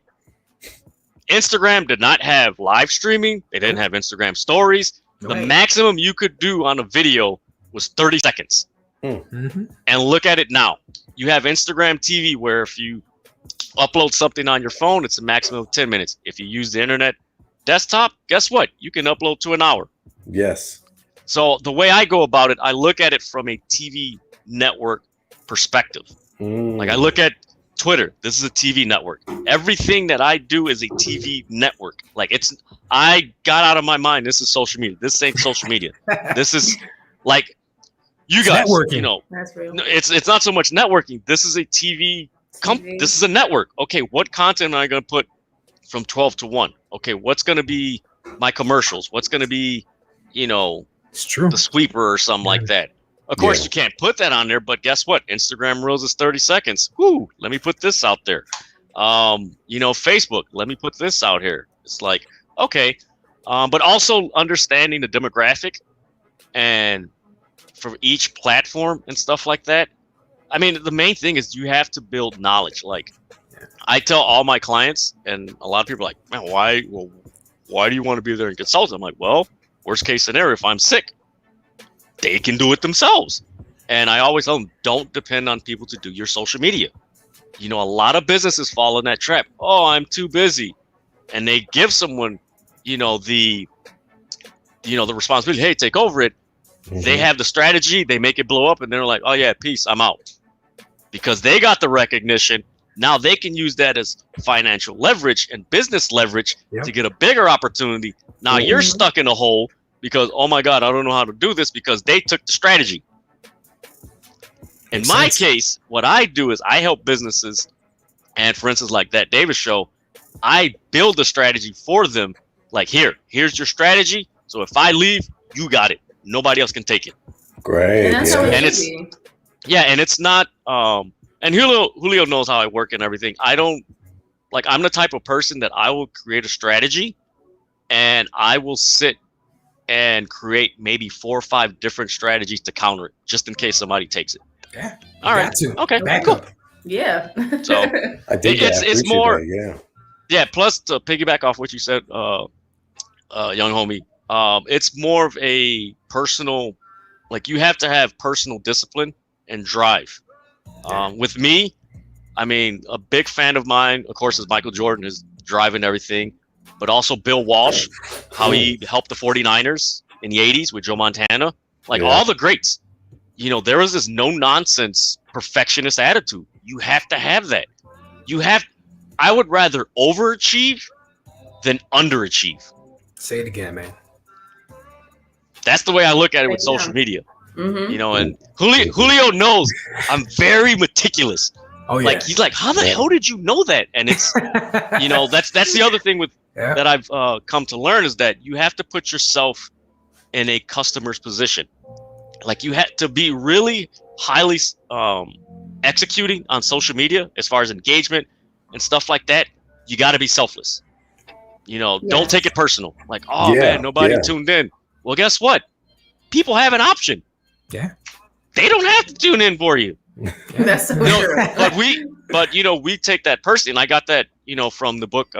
Instagram did not have live streaming. They didn't have Instagram stories. The maximum you could do on a video was 30 seconds. Mm-hmm. And look at it now. You have Instagram TV where if you upload something on your phone, it's a maximum of 10 minutes. If you use the internet desktop, guess what? You can upload to an hour. Yes. So the way I go about it, I look at it from a TV network perspective. Like I look at Twitter, this is a TV network. Everything that I do is a TV network. Like I got out of my mind. This is social media. This ain't social media. This is like you guys, networking. That's real. It's not so much networking. This is a TV. This is a network. Okay, what content am I going to put from 12 to 1? Okay, what's going to be my commercials? What's going to be, it's true, the sweeper or something like that? Of course, you can't put that on there, but guess what? Instagram Reels is 30 seconds. Whoo, let me put this out there. Facebook, let me put this out here. It's like, okay. But also understanding the demographic and for each platform and stuff like that. I mean, the main thing is you have to build knowledge. Like I tell all my clients, and a lot of people are like, man, why do you want to be there and consult? I'm like, well, worst case scenario, if I'm sick, they can do it themselves. And I always tell them, don't depend on people to do your social media. A lot of businesses fall in that trap. Oh, I'm too busy. And they give someone, the responsibility, hey, take over it. Mm-hmm. They have the strategy, they make it blow up, and they're like, oh yeah, peace, I'm out. Because they got the recognition. Now they can use that as financial leverage and business leverage to get a bigger opportunity. Now you're stuck in a hole because, oh my God, I don't know how to do this because they took the strategy. In my case, what I do is I help businesses. And for instance, like that Davis show, I build the strategy for them. Like, here's your strategy. So if I leave, you got it. Nobody else can take it. Great. And it's not, and Julio knows how I work and everything. I'm the type of person that I will create a strategy and I will sit and create maybe 4 or 5 different strategies to counter it, just in case somebody takes it. Yeah. All right. Okay. Back Cool. up. Yeah. So I did that. it's more. That, yeah. Yeah. Plus, to piggyback off what you said, young homie, it's more of a personal. Like, you have to have personal discipline and drive. With me, I mean, a big fan of mine, of course, is Michael Jordan, is driving everything, but also Bill Walsh, how he helped the 49ers in the 80s with Joe Montana. Like, all the greats, you know, there was this no nonsense perfectionist attitude. You have to have that. I would rather overachieve than underachieve. Say it again, man. That's the way I look at it with social media. You know, and Julio knows I'm very meticulous. Oh yeah. Like, he's like, how the hell did you know that? And it's, you know, that's the other thing with that I've come to learn, is that you have to put yourself in a customer's position. Like, you have to be really highly executing on social media as far as engagement and stuff like that. You got to be selfless. You know, don't take it personal. Like, oh man, nobody tuned in. Well, guess what? People have an option. Yeah. They don't have to tune in for you. That's so true. But you know, we take that personally, and I got that, you know, from the book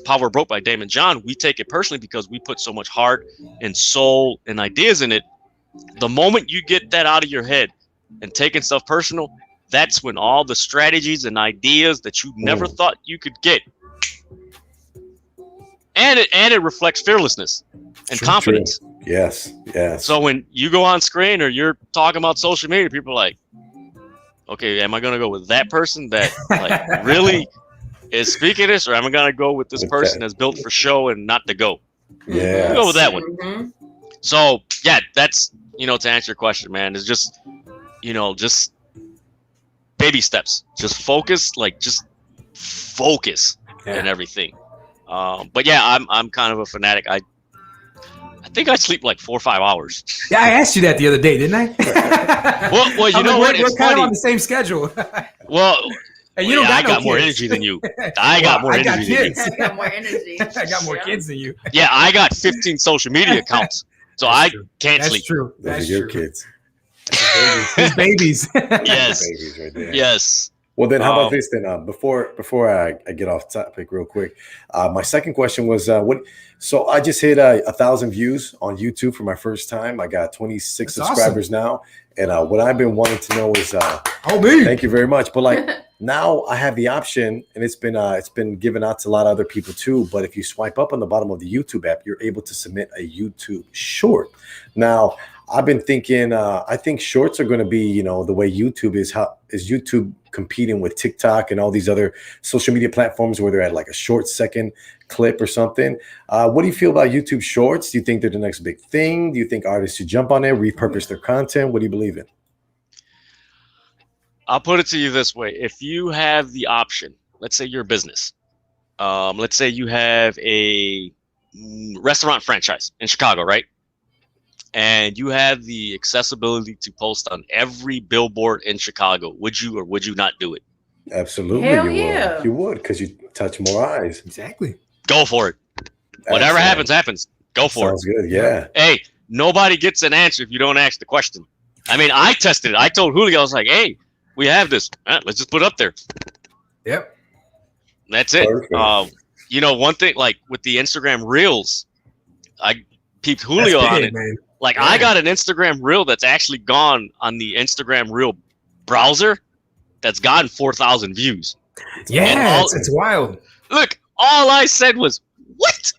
Power Broke by Damon John. We take it personally because we put so much heart and soul and ideas in it. The moment you get that out of your head and taking stuff personal, that's when all the strategies and ideas that you never thought you could get, and it reflects fearlessness and confidence. True. Yes. So when you go on screen or you're talking about social media, people are like, okay, am I going to go with that person that like really is speaking this, or am I going to go with this person that's built for show and not to go? Yeah. Go with that one. So yeah, that's, you know, to answer your question, man, is just, you know, just baby steps. Just focus, and everything. But yeah, I'm kind of a fanatic. I think I sleep like 4 or 5 hours. Yeah, I asked you that the other day, didn't I? well, you know what? We're It's kind funny. of on the same schedule. Well, and you don't I got got more energy than you. I got more energy than you. I got more energy. I got more kids than you. Yeah, I got 15 social media accounts, so I can't sleep. That's true. Those are your kids. His babies. Yes. Babies right there. Yes. Well, then how about this then? Before I get off topic real quick, my second question was so I just hit 1,000 views on YouTube for my first time. I got 26 That's subscribers now, and what I've been wanting to know is, me. Thank you very much. But like now I have the option, and it's been given out to a lot of other people too. But if you swipe up on the bottom of the YouTube app, you're able to submit a YouTube short. Now I've been thinking, I think shorts are going to be, you know, the way YouTube is. How is YouTube competing with TikTok and all these other social media platforms where they're at like a short second clip or something? What do you feel about YouTube shorts? Do you think they're the next big thing? Do you think artists should jump on there, repurpose their content? What do you believe in? I'll put it to you this way. If you have the option, let's say you're a business. Let's say you have a restaurant franchise in Chicago, right? And you have the accessibility to post on every billboard in Chicago, would you or would you not do it? Absolutely. Hell you yeah. would. You would, because you touch more eyes. Exactly. Go for it. Whatever happens. Go for Sounds it. good. Yeah. Hey, nobody gets an answer if you don't ask the question. I mean, I tested it. I told Julio, I was like, hey, we have this. Let's just put it up there. Yep. That's it. Perfect. You know, one thing, like with the Instagram Reels, I peeped Julio on it. Man. Like, I got an Instagram Reel that's actually gone on the Instagram Reel browser that's gotten 4,000 views. Yeah, it's wild. Look, all I said was, what?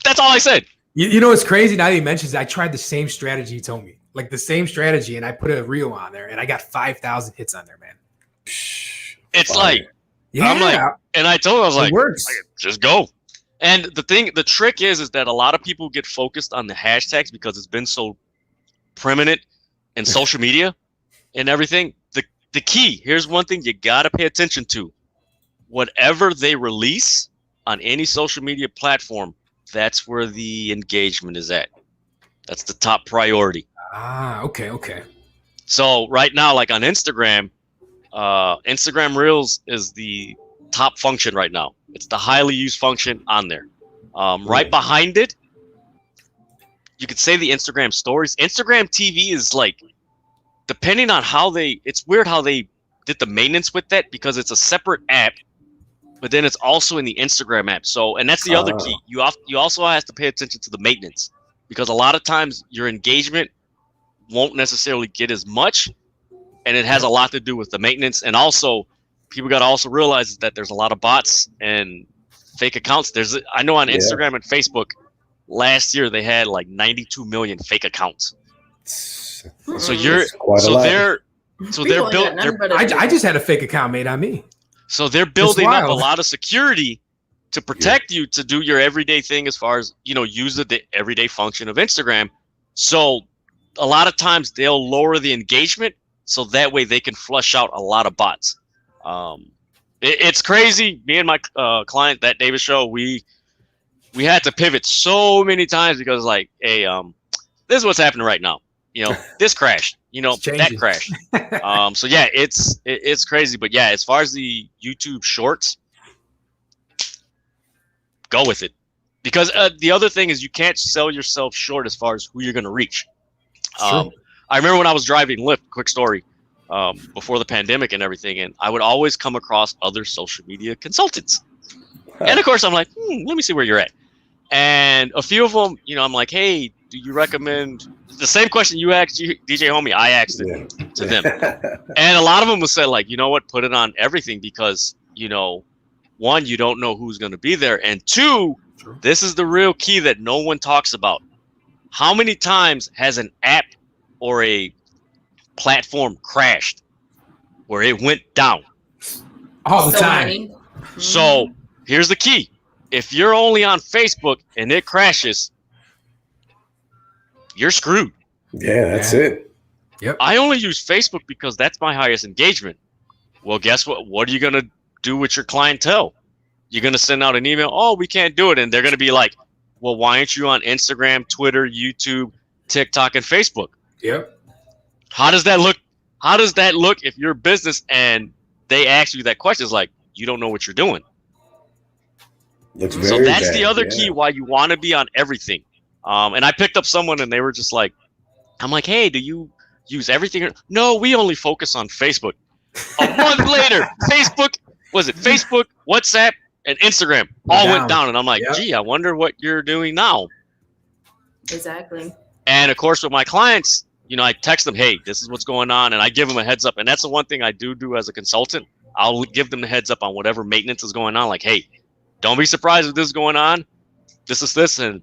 That's all I said. You know what's crazy? Now that he mentions it, I tried the same strategy he told me. Like the same strategy, and I put a reel on there, and I got 5,000 hits on there, man. It's like, Yeah. I'm like, and I told him, I was It like, works. just go. And the trick is that a lot of people get focused on the hashtags because it's been so prominent in social media and everything. The key, here's one thing you got to pay attention to. Whatever they release on any social media platform, that's where the engagement is at. That's the top priority. Okay. So right now, like on Instagram, Instagram Reels is the top function right now. It's the highly used function on there. Right behind it you could say the Instagram stories. Instagram TV is like, depending on how it's weird how they did the maintenance with that, because it's a separate app, but then it's also in the Instagram app. So, and that's the other key. You also have to pay attention to the maintenance, because a lot of times your engagement won't necessarily get as much, and it has a lot to do with the maintenance. And also, people got to also realize that there's a lot of bots and fake accounts. I know on Instagram and Facebook, last year they had like 92 million fake accounts. So they're built. I just had a fake account made on me. So they're building up a lot of security to protect you to do your everyday thing, as far as, use the everyday function of Instagram. So a lot of times they'll lower the engagement, so that way they can flush out a lot of bots. It's crazy. Me and my client that Davis show, we had to pivot so many times, because like, hey, this is what's happening right now. This crashed. That crashed. So yeah, it's crazy. But yeah, as far as the YouTube Shorts, go with it, because the other thing is you can't sell yourself short as far as who you're going to reach. I remember when I was driving Lyft. Quick story. Before the pandemic and everything, and I would always come across other social media consultants. And of course, I'm like, let me see where you're at. And a few of them, I'm like, hey, do you recommend the same question you asked DJ Homie? I asked it to them. And a lot of them would say, like, you know what, put it on everything, because, one, you don't know who's going to be there. And two, this is the real key that no one talks about. How many times has an app or a platform crashed where it went down? All the time. So here's the key. If you're only on Facebook and it crashes, you're screwed. Yeah, that's it. Yep. I only use Facebook because that's my highest engagement. Well, guess what? What are you going to do with your clientele? You're going to send out an email, oh, we can't do it. And they're going to be like, well, why aren't you on Instagram, Twitter, YouTube, TikTok, and Facebook? Yep. How does that look? How does that look if you're a business and they ask you that question? It's like, you don't know what you're doing. So that's the other key why you want to be on everything. And I picked up someone and they were just like, I'm like, hey, do you use everything? No, we only focus on Facebook. A month later, Facebook, WhatsApp, and Instagram all went down. And I'm like, gee, I wonder what you're doing now. Exactly. And of course, with my clients, I text them, hey, this is what's going on. And I give them a heads up. And that's the one thing I do as a consultant. I'll give them the heads up on whatever maintenance is going on. Like, hey, don't be surprised if this is going on. This is this. And,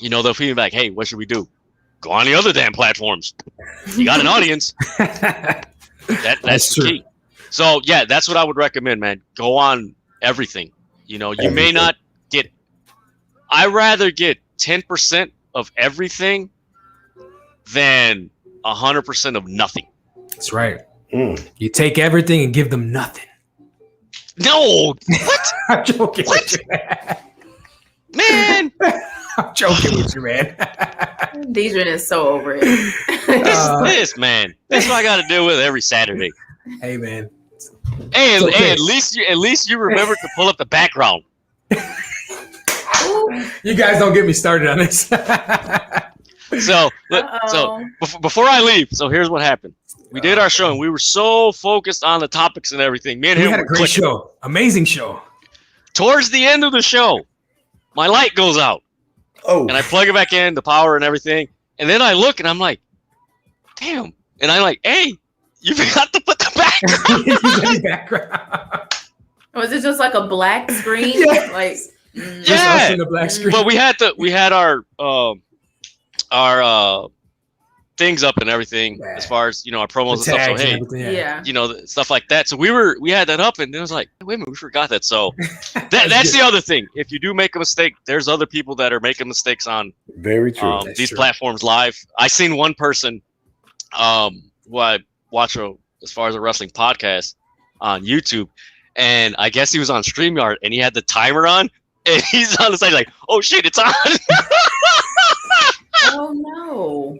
they'll feel like, hey, what should we do? Go on the other damn platforms. You got an audience. That's the key. So, yeah, that's what I would recommend, man. Go on everything. You may not get – I rather get 10% of everything than 100% of nothing. That's right. You take everything and give them nothing. No. What? I'm joking. What? Man. I'm joking with you, man. Deidre is so over it. This, man. That's what I got to deal with every Saturday. Hey, man. Hey, at least you remember to pull up the background. You guys don't get me started on this. So before I leave, so here's what happened. We did our show and we were so focused on the topics and everything. Me and him had a great show. Amazing show. Towards the end of the show, my light goes out. Oh. And I plug it back in, the power and everything. And then I look and I'm like, damn. And I'm like, hey, you forgot to put the background. Was it just like a black screen? Yeah. Like, just us in the black screen. But we had our things up and everything, as far as our promos and stuff. So hey, stuff like that. So we had that up, and it was like, wait a minute, we forgot that. So that's the other thing. If you do make a mistake, there's other people that are making mistakes on very true these platforms live. I seen one person who I watch as far as a wrestling podcast on YouTube, and I guess he was on StreamYard and he had the timer on, and he's on the side like, oh shit, it's on. Oh no.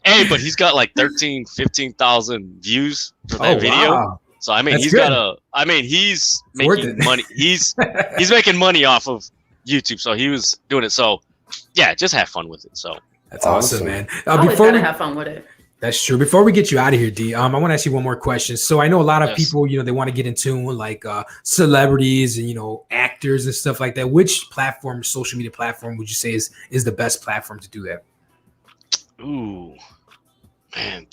Hey, but he's got like 15,000 views for that video. Wow. So I mean, That's he's good. he's making money. He's making money off of YouTube. So he was doing it. So yeah, just have fun with it. So That's awesome, man. Always Before gotta we, have fun with it. That's true. Before we get you out of here, D, I want to ask you one more question. So I know a lot of Yes. people, they want to get in tune with like celebrities and actors and stuff like that. Which platform, social media platform, would you say is the best platform to do that? Ooh, man,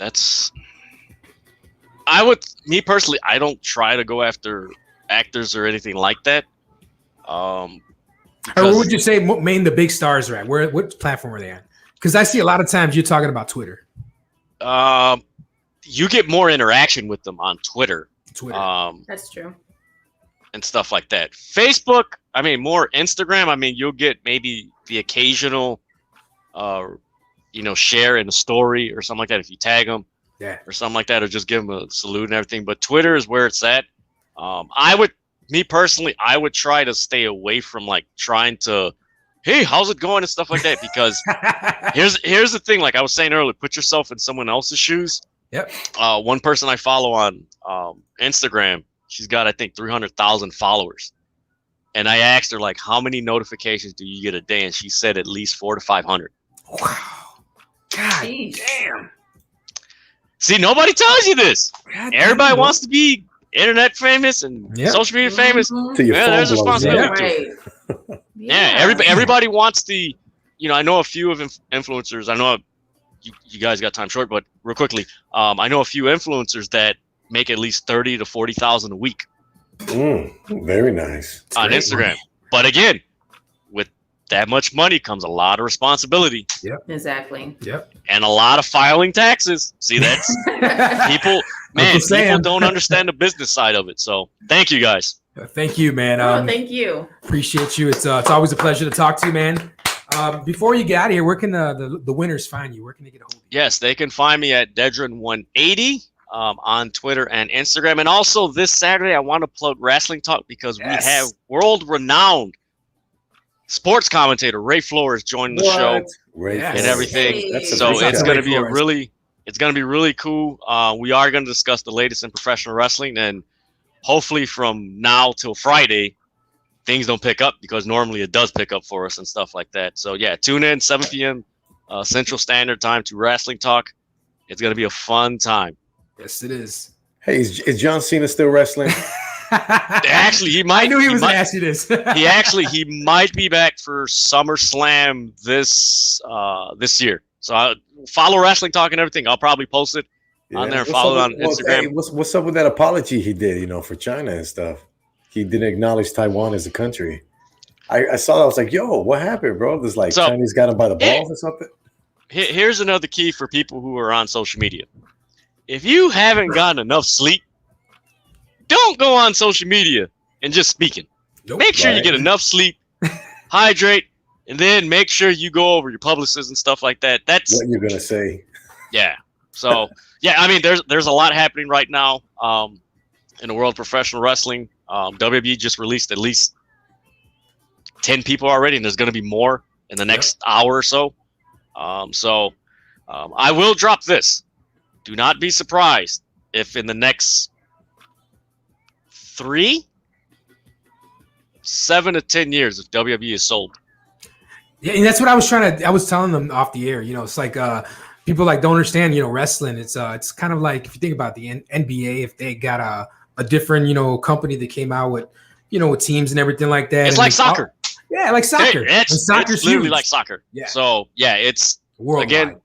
me personally, I don't try to go after actors or anything like that. Or what would you say main the big stars are at? What platform are they on? Because I see a lot of times you're talking about Twitter. You get more interaction with them on Twitter. That's true. And stuff like that. Facebook, I mean, more Instagram. I mean, you'll get maybe the occasional, share in a story or something like that if you tag them, or something like that, or just give them a salute and everything. But Twitter is where it's at. Me personally, I would try to stay away from like trying to, hey, how's it going and stuff like that, because here's the thing. Like I was saying earlier, put yourself in someone else's shoes. Yep. One person I follow on Instagram, she's got I think 300,000 followers, and I asked her like, how many notifications do you get a day, and she said at least 400 to 500. Wow. God damn. See, nobody tells you this. God Everybody damn. wants to be internet famous and social media famous. To your phone There's blows, responsibility. Right. Everybody wants the. I know a few of influencers. I know you guys got time short, but real quickly, I know a few influencers that make at least 30 to 40,000 a week. Very nice. On Instagram. But again, with that much money comes a lot of responsibility. Yep. Exactly. Yep. And a lot of filing taxes. See, that's people don't understand the business side of it. So thank you guys. Thank you, man. Thank you. Appreciate you. It's always a pleasure to talk to you, man. Before you get out of here, where can the winners find you? Where can they get a hold of you? Yes, they can find me at Dedrin180 on Twitter and Instagram. And also this Saturday, I want to plug Wrestling Talk because we have world-renowned sports commentator Ray Flores joining the show and everything. Hey. So it's going to be really cool. We are going to discuss the latest in professional wrestling, and hopefully from now till Friday, things don't pick up, because normally it does pick up for us and stuff like that. So yeah, tune in 7 p.m. Central Standard Time to Wrestling Talk. It's going to be a fun time. Yes, it is. Hey, is John Cena still wrestling? Actually, he might. I knew he was going to ask you this. he might be back for SummerSlam this year. So I'll follow Wrestling Talk and everything. I'll probably post it on there and follow it on Instagram. Hey, what's up with that apology he did, for China and stuff? He didn't acknowledge Taiwan as a country. I saw that. I was like, yo, what happened, bro? There's like Chinese got him by the balls or something. Here's another key for people who are on social media. If you haven't gotten enough sleep, don't go on social media and just speaking. Nope. Make sure you get enough sleep, hydrate, and then make sure you go over your publicists and stuff like that. That's what you're gonna say. Yeah. So yeah, I mean, there's a lot happening right now in the world of professional wrestling. WWE just released at least 10 people already, and there's going to be more in the next hour or so. I will drop this. Do not be surprised if in the next 7 to 10 years, if WWE is sold. Yeah, and that's what I was telling them off the air. It's like people like don't understand, wrestling. It's kind of like if you think about the NBA, if they got a different, company that came out with, with teams and everything like that. It's like soccer. Yeah, like soccer. It's literally like soccer. Yeah. So yeah, it's worldwide. Again,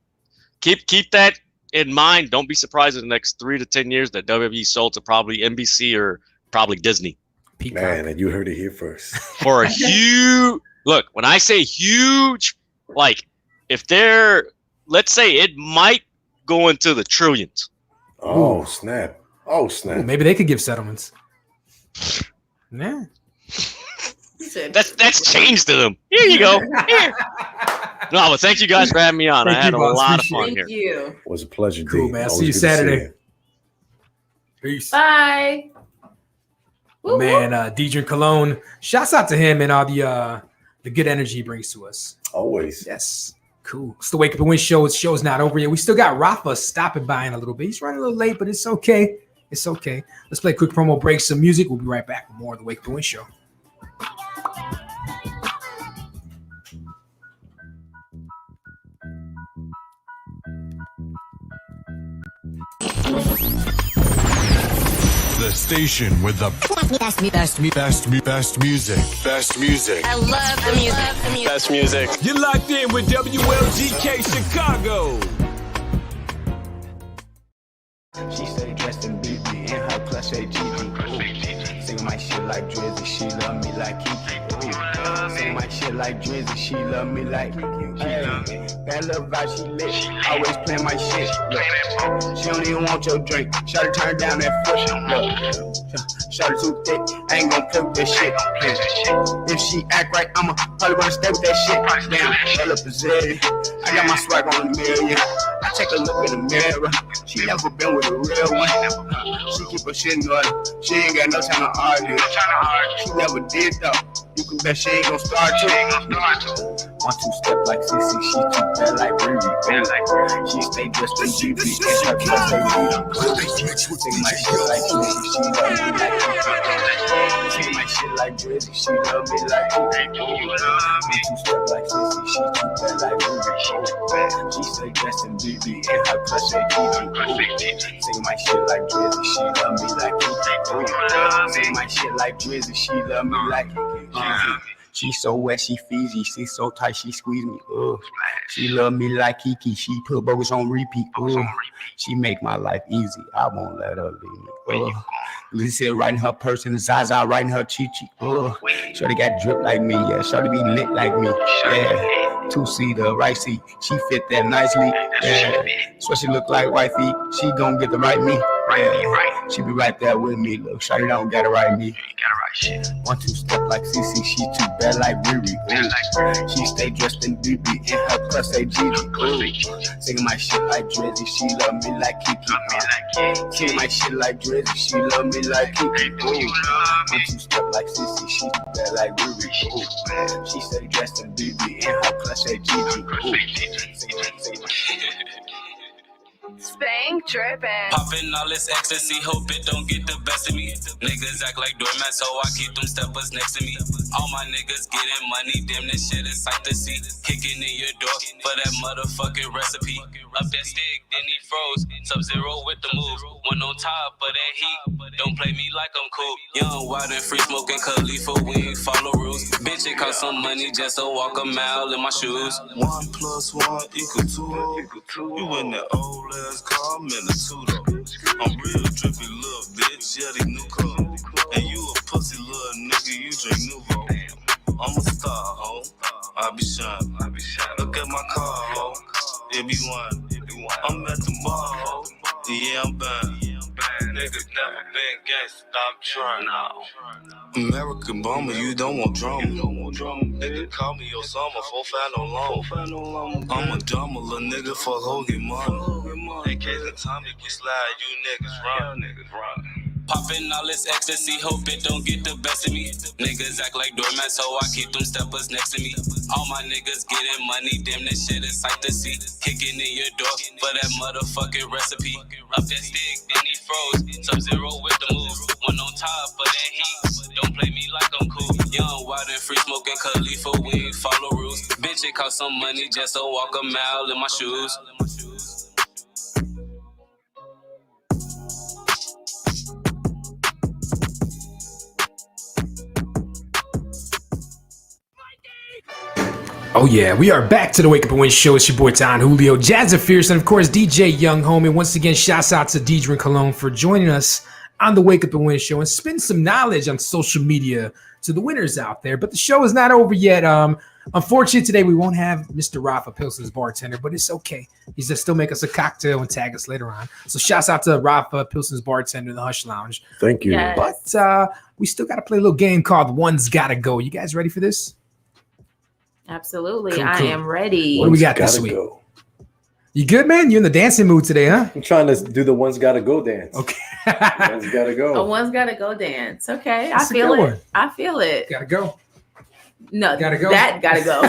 keep that in mind. Don't be surprised in the next 3 to 10 years that WWE sold to probably NBC or probably Disney. Peacock. Man, and you heard it here first. For a huge look, when I say huge, like if let's say it might go into the trillions. Oh, snap. Oh, snap. Ooh, maybe they could give settlements. Yeah. That's changed to them. Here you go. Here. No, but thank you guys for having me on. I had a lot of fun here. Thank you. It was a pleasure, Cool, D. man. Always See you good to Saturday. you. Peace. Bye. Woo, Man, Deidre Cologne. Shouts out to him and all the good energy he brings to us. Always. Yes. Cool. It's the Wake Up and Win show. The show's not over yet. We still got Rafa stopping by in a little bit. He's running a little late, but it's okay. It's okay. Let's play a quick promo break, some music. We'll be right back with more of the Wake Up and Win show. station with the best music. Best music. I love the music. Best music. You're locked in with WLGK Chicago. She stay dressed in BB in her clutch say GG. Sing my shit like Drizzy, she love me like Kiki. Sing my shit like Drizzy, she love me like Kiki. That little vibe, she lit. Always playing my shit. Look. She don't even want your drink. Shawty turn down that foot. Look. Shawty too thick. I ain't gon' play with that shit. If she act right, I'ma probably wanna stay with that shit. Damn, that little Brazilian. I got my swag on a million. I take a look in the mirror. She never been with a real one. She keep her shit in order. She ain't got no time to argue. She never did though. You can bet she ain't gon' start to. 1-2 step like CC, she too bad like Riri. She stay dressed in GB, and her dress say Riri. Take my shit like Drizzy, she love me like Kiki. Take my shit like Drizzy, she love me like Kiki. 1-2 step like CC, she too bad like Riri. She stay dressed in BB, and her dress say Riri. Take my shit like Drizzy, she love me like Kiki. Take my shit like Drizzy, she love me like Kiki. She so wet, she Fiji. She so tight, she squeeze me. She love me like Kiki. She put burgers on repeat. She make my life easy. I won't let her leave me. Lisa right in her purse and Zaza right in her chi-chi. Shorty got drip like me. Yeah, Shorty be lit like me. Yeah, 2-seater, right seat. She fit that nicely. Yeah, so she look like wifey. She gon' get the right me. Yeah. She be right there with me. Look, Shawty don't gotta write me. 1-2 step like CC, she too bad like Riri. She stay dressed in BB, in her plus say GG. Singing my shit like Drizzy, she love me like Kiki. Singing my shit like Drizzy, she love me like Kiki. 1-2 step like CC, she too bad like Riri. She stay dressed in BB, in her plus say GG. Spank drippin'. Poppin' all this ecstasy, hope it don't get the best of me. Niggas act like doormats, so I keep them steppers next to me. All my niggas getting money, damn this shit is sight to see. Kicking in your door for that motherfucking recipe. Up that stick, then he froze. Sub-Zero with the move. One on top of that heat. Don't play me like I'm cool. Young, wild and free smoking Khalifa, we ain't follow rules. Bitch, it cost some money just to walk a mile in my shoes. 1 + 1 = 2. You in that old ass car, I'm in a two-door. I'm real drippy little bitch, yeah, they new car. And you a pussy little nigga, you drink Nouveau. I'm a star, ho. I be shining. Look at my car, ho. It be one. I'm at the bar, ho. Yeah, I'm bad. Niggas never been gangsta, stop trying now. American bomber, you don't want drama. Nigga call me your summer, 4-5 no long. I'm a dumb little nigga, fuck Hogan mama. In case of time you slide, you niggas run. Poppin' all this ecstasy, hope it don't get the best of me. Niggas act like doormats, so I keep them steppers next to me. All my niggas getting money, damn this shit is sight to see. Kicking in your door for that motherfucking recipe. Up that stick, then he froze. Sub-Zero with the move. One on top of that heat. Don't play me like I'm cool. Young, wild and free smoking Khalifa, we ain't follow rules. Bitch, it cost some money just to walk a mile in my shoes. Oh yeah, we are back to the Wake Up and Win show. It's your boy Don Julio, Jazza Fierce, and of course DJ Young Homie. Once again, shouts out to Deidre Cologne for joining us on the Wake Up and Win show and spin some knowledge on social media to the winners out there. But the show is not over yet. Unfortunately, today we won't have Mr. Rafa Pilson's bartender, but it's okay. He's just still make us a cocktail and tag us later on. So shouts out to Rafa Pilson's bartender in the Hush Lounge. Thank you. Yes. But we still got to play a little game called One's Gotta Go. You guys ready for this? Absolutely. Cool. I am ready. What do we got this week? Go. You good, man? You in the dancing mood today, huh? I'm trying to do the One's Gotta Go dance. Okay. One's Gotta Go. Oh, one's gotta go dance. Okay. That's I feel a good it. one. I feel it. Gotta go. No, Gotta go. that gotta go.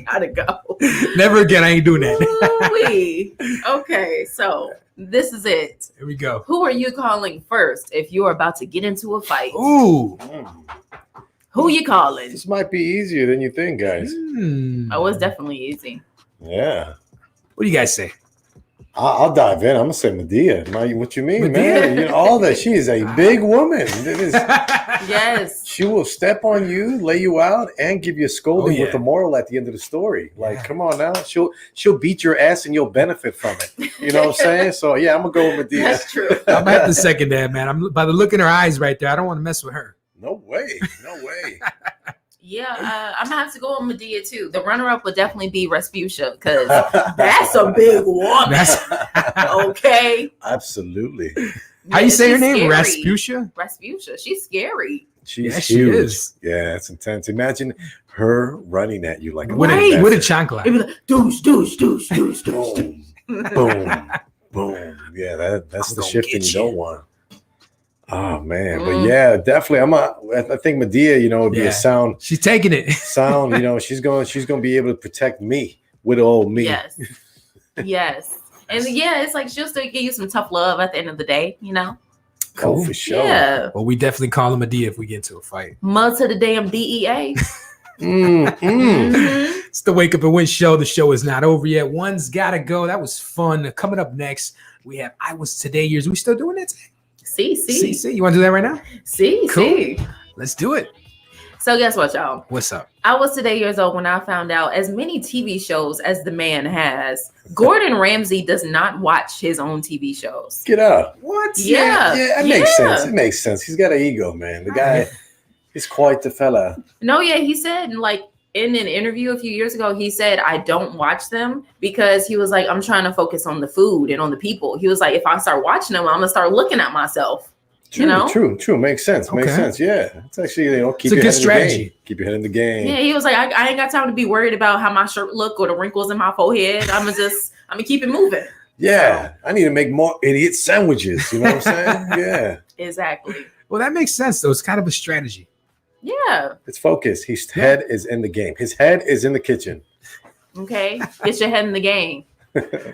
Gotta go. Never again. I ain't doing that. Ooh-wee. Okay, so this is it. Here we go. Who are you calling first if you're about to get into a fight? Ooh. Who you calling? This might be easier than you think, guys. Oh, it's definitely easy. Yeah. What do you guys say? I'll dive in. I'm gonna say Medea. What you mean, Medea. man? You know, all that. She is a big woman. Yes. She will step on you, lay you out, and give you a scolding with yeah. a moral at the end of the story. Like, come on now. She'll beat your ass and you'll benefit from it. You know what I'm saying? So yeah, I'm gonna go with Medea. That's true. I'm gonna have to second that, man. I'm by the look in her eyes right there. I don't want to mess with her. No way. No way. Yeah, I'm gonna have to go on Medea too. The runner-up would definitely be Rasputia because that's a big woman. Okay. Absolutely. How you say her name? Scary. Rasputia? Rasputia. She's scary. She's huge. She is. Yeah, it's intense. Imagine her running at you like with a chancla. It'd be like, douche, douche, douche, douche, douche. Boom, boom, boom. Yeah, that's the shifting you don't want. Oh man, but yeah, definitely. I think Medea, would be a sound. She's taking it. Sound, she's gonna be able to protect me with old me. Yes. Yes. And yeah, it's like she'll still give you some tough love at the end of the day, Oh, for sure. Yeah. Well, we definitely call him Medea if we get into a fight. Mud to the damn DEA. It's the Wake Up and Win show. The show is not over yet. One's gotta go. That was fun. Coming up next, we have I Was Today Years. We still doing that today? See. You want to do that right now? Cool. Let's do it. So guess what, y'all? What's up? I was today years old when I found out, as many TV shows as the man has, Gordon Ramsay does not watch his own TV shows. Get up. What? Yeah. Yeah, it makes sense. It makes sense. He's got an ego, man. The guy, he's quite the fella. No, yeah, he said, like, in an interview a few years ago, he said, I don't watch them because he was like, I'm trying to focus on the food and on the people. He was like, if I start watching them, I'm going to start looking at myself. True. Makes sense. Makes sense. Yeah. It's actually, keep your head strategy. In the game. Keep your head in the game. Yeah, he was like, I ain't got time to be worried about how my shirt look or the wrinkles in my forehead. I'm going to keep it moving. Yeah. I need to make more idiot sandwiches. You know what I'm saying? Yeah. Exactly. Well, that makes sense, though. It's kind of a strategy. Yeah. It's focus. His head is in the game. His head is in the kitchen. Okay. Get your head in the game.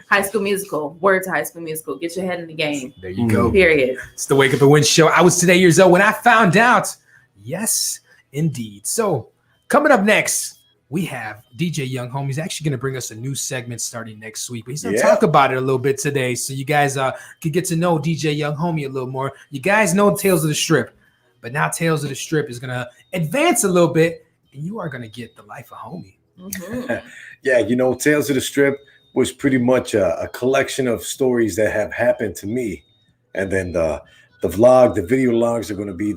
High School Musical. Word to High School Musical. Get your head in the game. There you go. Period. It's the Wake Up and Win show. I was today years old when I found out. Yes, indeed. So coming up next, we have DJ Young Homie. He's actually going to bring us a new segment starting next week. But he's going to talk about it a little bit today. So you guys can get to know DJ Young Homie a little more. You guys know Tales of the Strip. But now Tales of the Strip is going to advance a little bit. And you are going to get the life of Homie. Mm-hmm. Yeah, Tales of the Strip was pretty much a collection of stories that have happened to me. And then the vlog, the video logs are going to be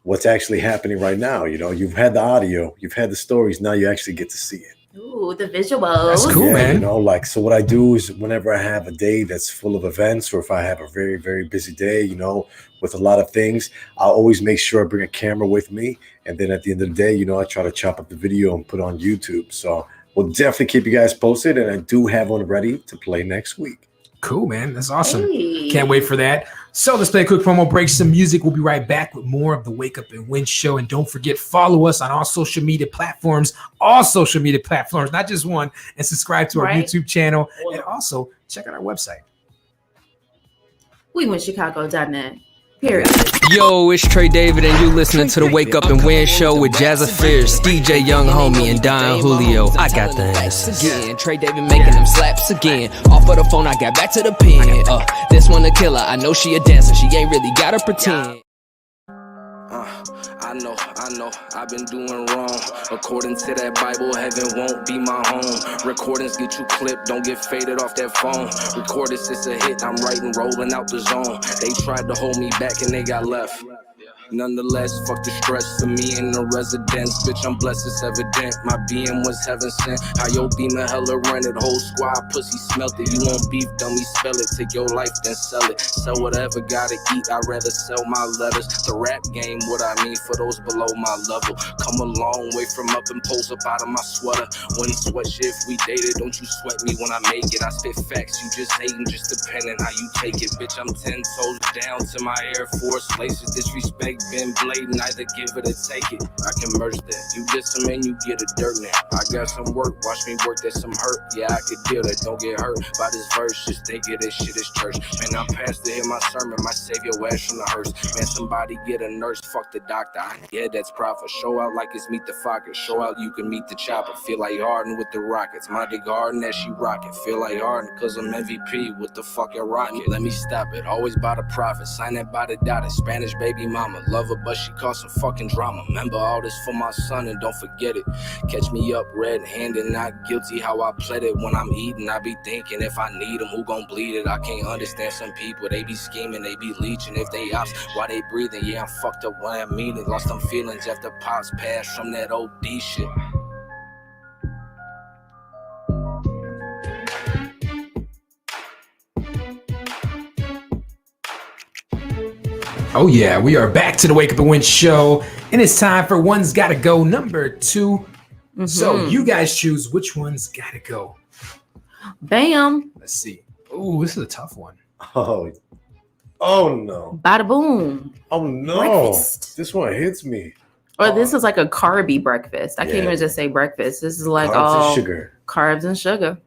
what's actually happening right now. You've had the audio, you've had the stories. Now you actually get to see it. Ooh, the visuals. That's cool, man. So what I do is whenever I have a day that's full of events, or if I have a very, very busy day, with a lot of things, I'll always make sure I bring a camera with me. And then at the end of the day, I try to chop up the video and put it on YouTube. So we'll definitely keep you guys posted. And I do have one ready to play next week. Cool, man. That's awesome. Hey. Can't wait for that. So let's play a quick promo break, some music. We'll be right back with more of the Wake Up and Win show. And don't forget, follow us on all social media platforms, not just one, and subscribe to our YouTube channel. And also check out our website. WeWinChicago.net. Period. Yo, it's Trey David, and you listening to the Wake Up and Win show with Jazza Fierce, DJ Young Homie, and Don Julio. I got the answers. Again, Trey David making them slaps again. Off of the phone, I got back to the pen. This one a killer. I know she a dancer. She ain't really gotta pretend. I know, I've been doing wrong. According to that Bible, heaven won't be my home. Recordings get you clipped, don't get faded off that phone. Record this, it's a hit, I'm writing, rolling out the zone. They tried to hold me back and they got left. Nonetheless, fuck the stress to me in the residence. Bitch, I'm blessed, it's evident. My being was heaven sent. How your beamer hella rented. Whole squad pussy smelt it. You want beef, dummy, spell it. Take your life, then sell it. Sell whatever, gotta eat. I'd rather sell my letters. The rap game, what I mean for those below my level. Come a long way from up and pose up out of my sweater. Wouldn't sweat shit if we dated. Don't you sweat me when I make it. I spit facts, you just hating, just depending how you take it. Bitch, I'm 10 toes down to my Air Force laces. Disrespect been blatant, either give it or take it. I can merge that. You diss them and you get a dirt now. I got some work, watch me work, there's some hurt. Yeah, I could deal that, don't get hurt by this verse. Just think of this shit as church. Man, I'm past to hear my sermon, my savior ass from the hearse. Man, somebody get a nurse, fuck the doctor. Yeah, that's proper. Show out like it's meet the Fokker. Show out you can meet the chopper. Feel like Harden with the Rockets. My dick Harden that she rockin'. Feel like Harden cause I'm MVP with the fucking rocket. Let me stop it, always by the profit. Sign that by the dotted. Spanish baby mama. Love her but she caused some fucking drama. Remember all this for my son and don't forget it. Catch me up red-handed, not guilty how I played it. When I'm eating, I be thinking if I need them, who gon' bleed it? I can't understand some people, they be scheming, they be leeching. If they ops, why they breathing? Yeah, I'm fucked up when I'm eating. Lost them feelings after pops passed from that OD shit. Oh yeah, we are back to the Wake Up and Win show, and it's time for One's Gotta Go number 2. Mm-hmm. So you guys choose which one's gotta go. Bam. Let's see. Oh, this is a tough one. Oh no. Bada boom. Oh no. Breakfast. This one hits me. Or this is like a carby breakfast. I can't even just say breakfast. This is like carbs all and sugar. Carbs and sugar.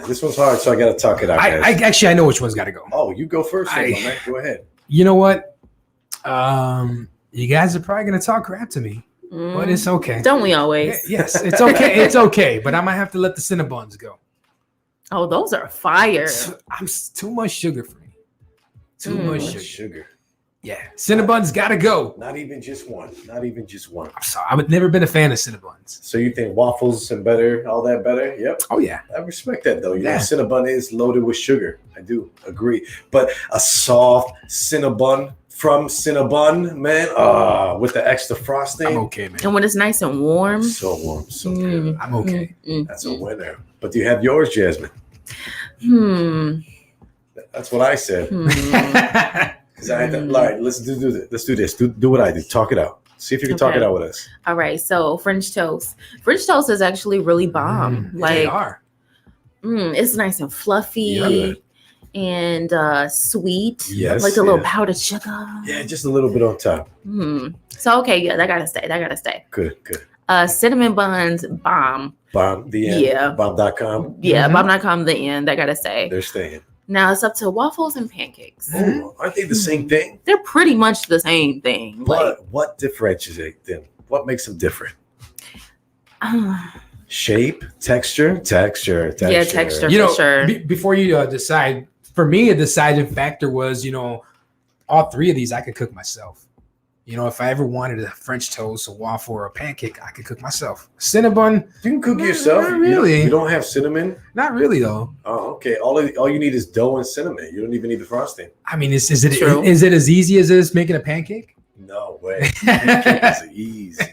This one's hard, so I gotta talk it out. I know which one's gotta go. Oh, you go first, man. Go ahead. You know what? You guys are probably gonna talk crap to me, but it's okay. Don't we always? Yes, it's okay. It's okay. But I might have to let the Cinnabons go. Oh, those are fire. I'm too much sugar for me. Too much sugar. Yeah, Cinnabons gotta go. Not even just one. Not even just one. I'm sorry. I've never been a fan of Cinnabons. So you think waffles and better, all that better? Yep. Oh yeah. I respect that though. You know, Cinnabon is loaded with sugar. I do agree. But a soft Cinnabon from Cinnabon, man, with the extra frosting. I'm okay, man. And when it's nice and warm. So warm, so good. I'm okay. That's a winner. But do you have yours, Jasmine? That's what I said. Because I had to, all right, let's do this. Let's do this. Do what I do. Talk it out. See if you can talk it out with us. All right. So French toast. French toast is actually really bomb. They are. It's nice and fluffy and sweet. Yes. Like a little powdered sugar. Yeah, just a little bit on top. So okay, yeah, that gotta stay. Good. Cinnamon buns, bomb. Bomb, the end. Yeah. Bomb.com. Yeah, bomb.com, the end. That gotta stay. They're staying. Now it's up to waffles and pancakes. Oh, aren't they the same thing? They're pretty much the same thing. But what differentiates them? What makes them different? Shape, texture. Yeah, texture. You know, for sure. Before you decide, for me, a deciding factor was, all three of these I could cook myself. If I ever wanted a French toast, a waffle, or a pancake, I could cook myself. Cinnabon, you can cook yourself. Not really. You don't have cinnamon? Not really, though. Oh, okay. All you need is dough and cinnamon. You don't even need the frosting. I mean, is it as easy as it is making a pancake? No way. Pancake is easy.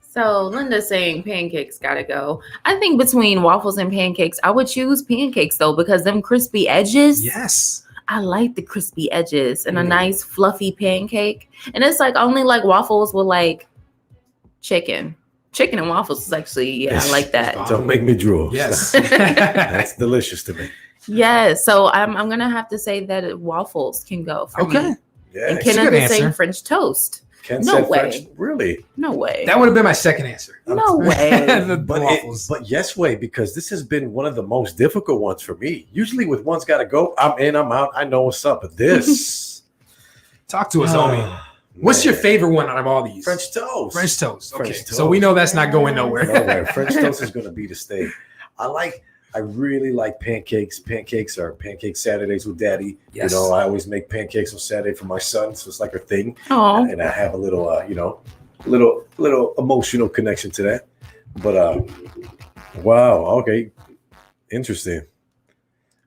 So Linda's saying pancakes gotta go. I think between waffles and pancakes, I would choose pancakes though, because them crispy edges. Yes. I like the crispy edges and a nice fluffy pancake. And it's like only like waffles with like chicken. Chicken and waffles is actually, I like that. Don't make me drool. Yes. That's delicious to me. Yes. So I'm gonna have to say that waffles can go for me. Yeah. And Ken is saying French toast. Ken no said way. French. Really? No way. That would have been my second answer. No way. But yes way, because this has been one of the most difficult ones for me. Usually with one's got to go, I'm in, I'm out. I know what's up. But this. Talk to us, homie. What's your favorite one out of all these? French toast. French toast. Okay. French toast. So we know that's not going nowhere. Nowhere. French toast is going to be the stay. I really like pancakes. Pancakes are pancake Saturdays with Daddy. Yes. I always make pancakes on Saturday for my son, so it's like a thing. Aww. And I have a little, little emotional connection to that. But wow, okay, interesting.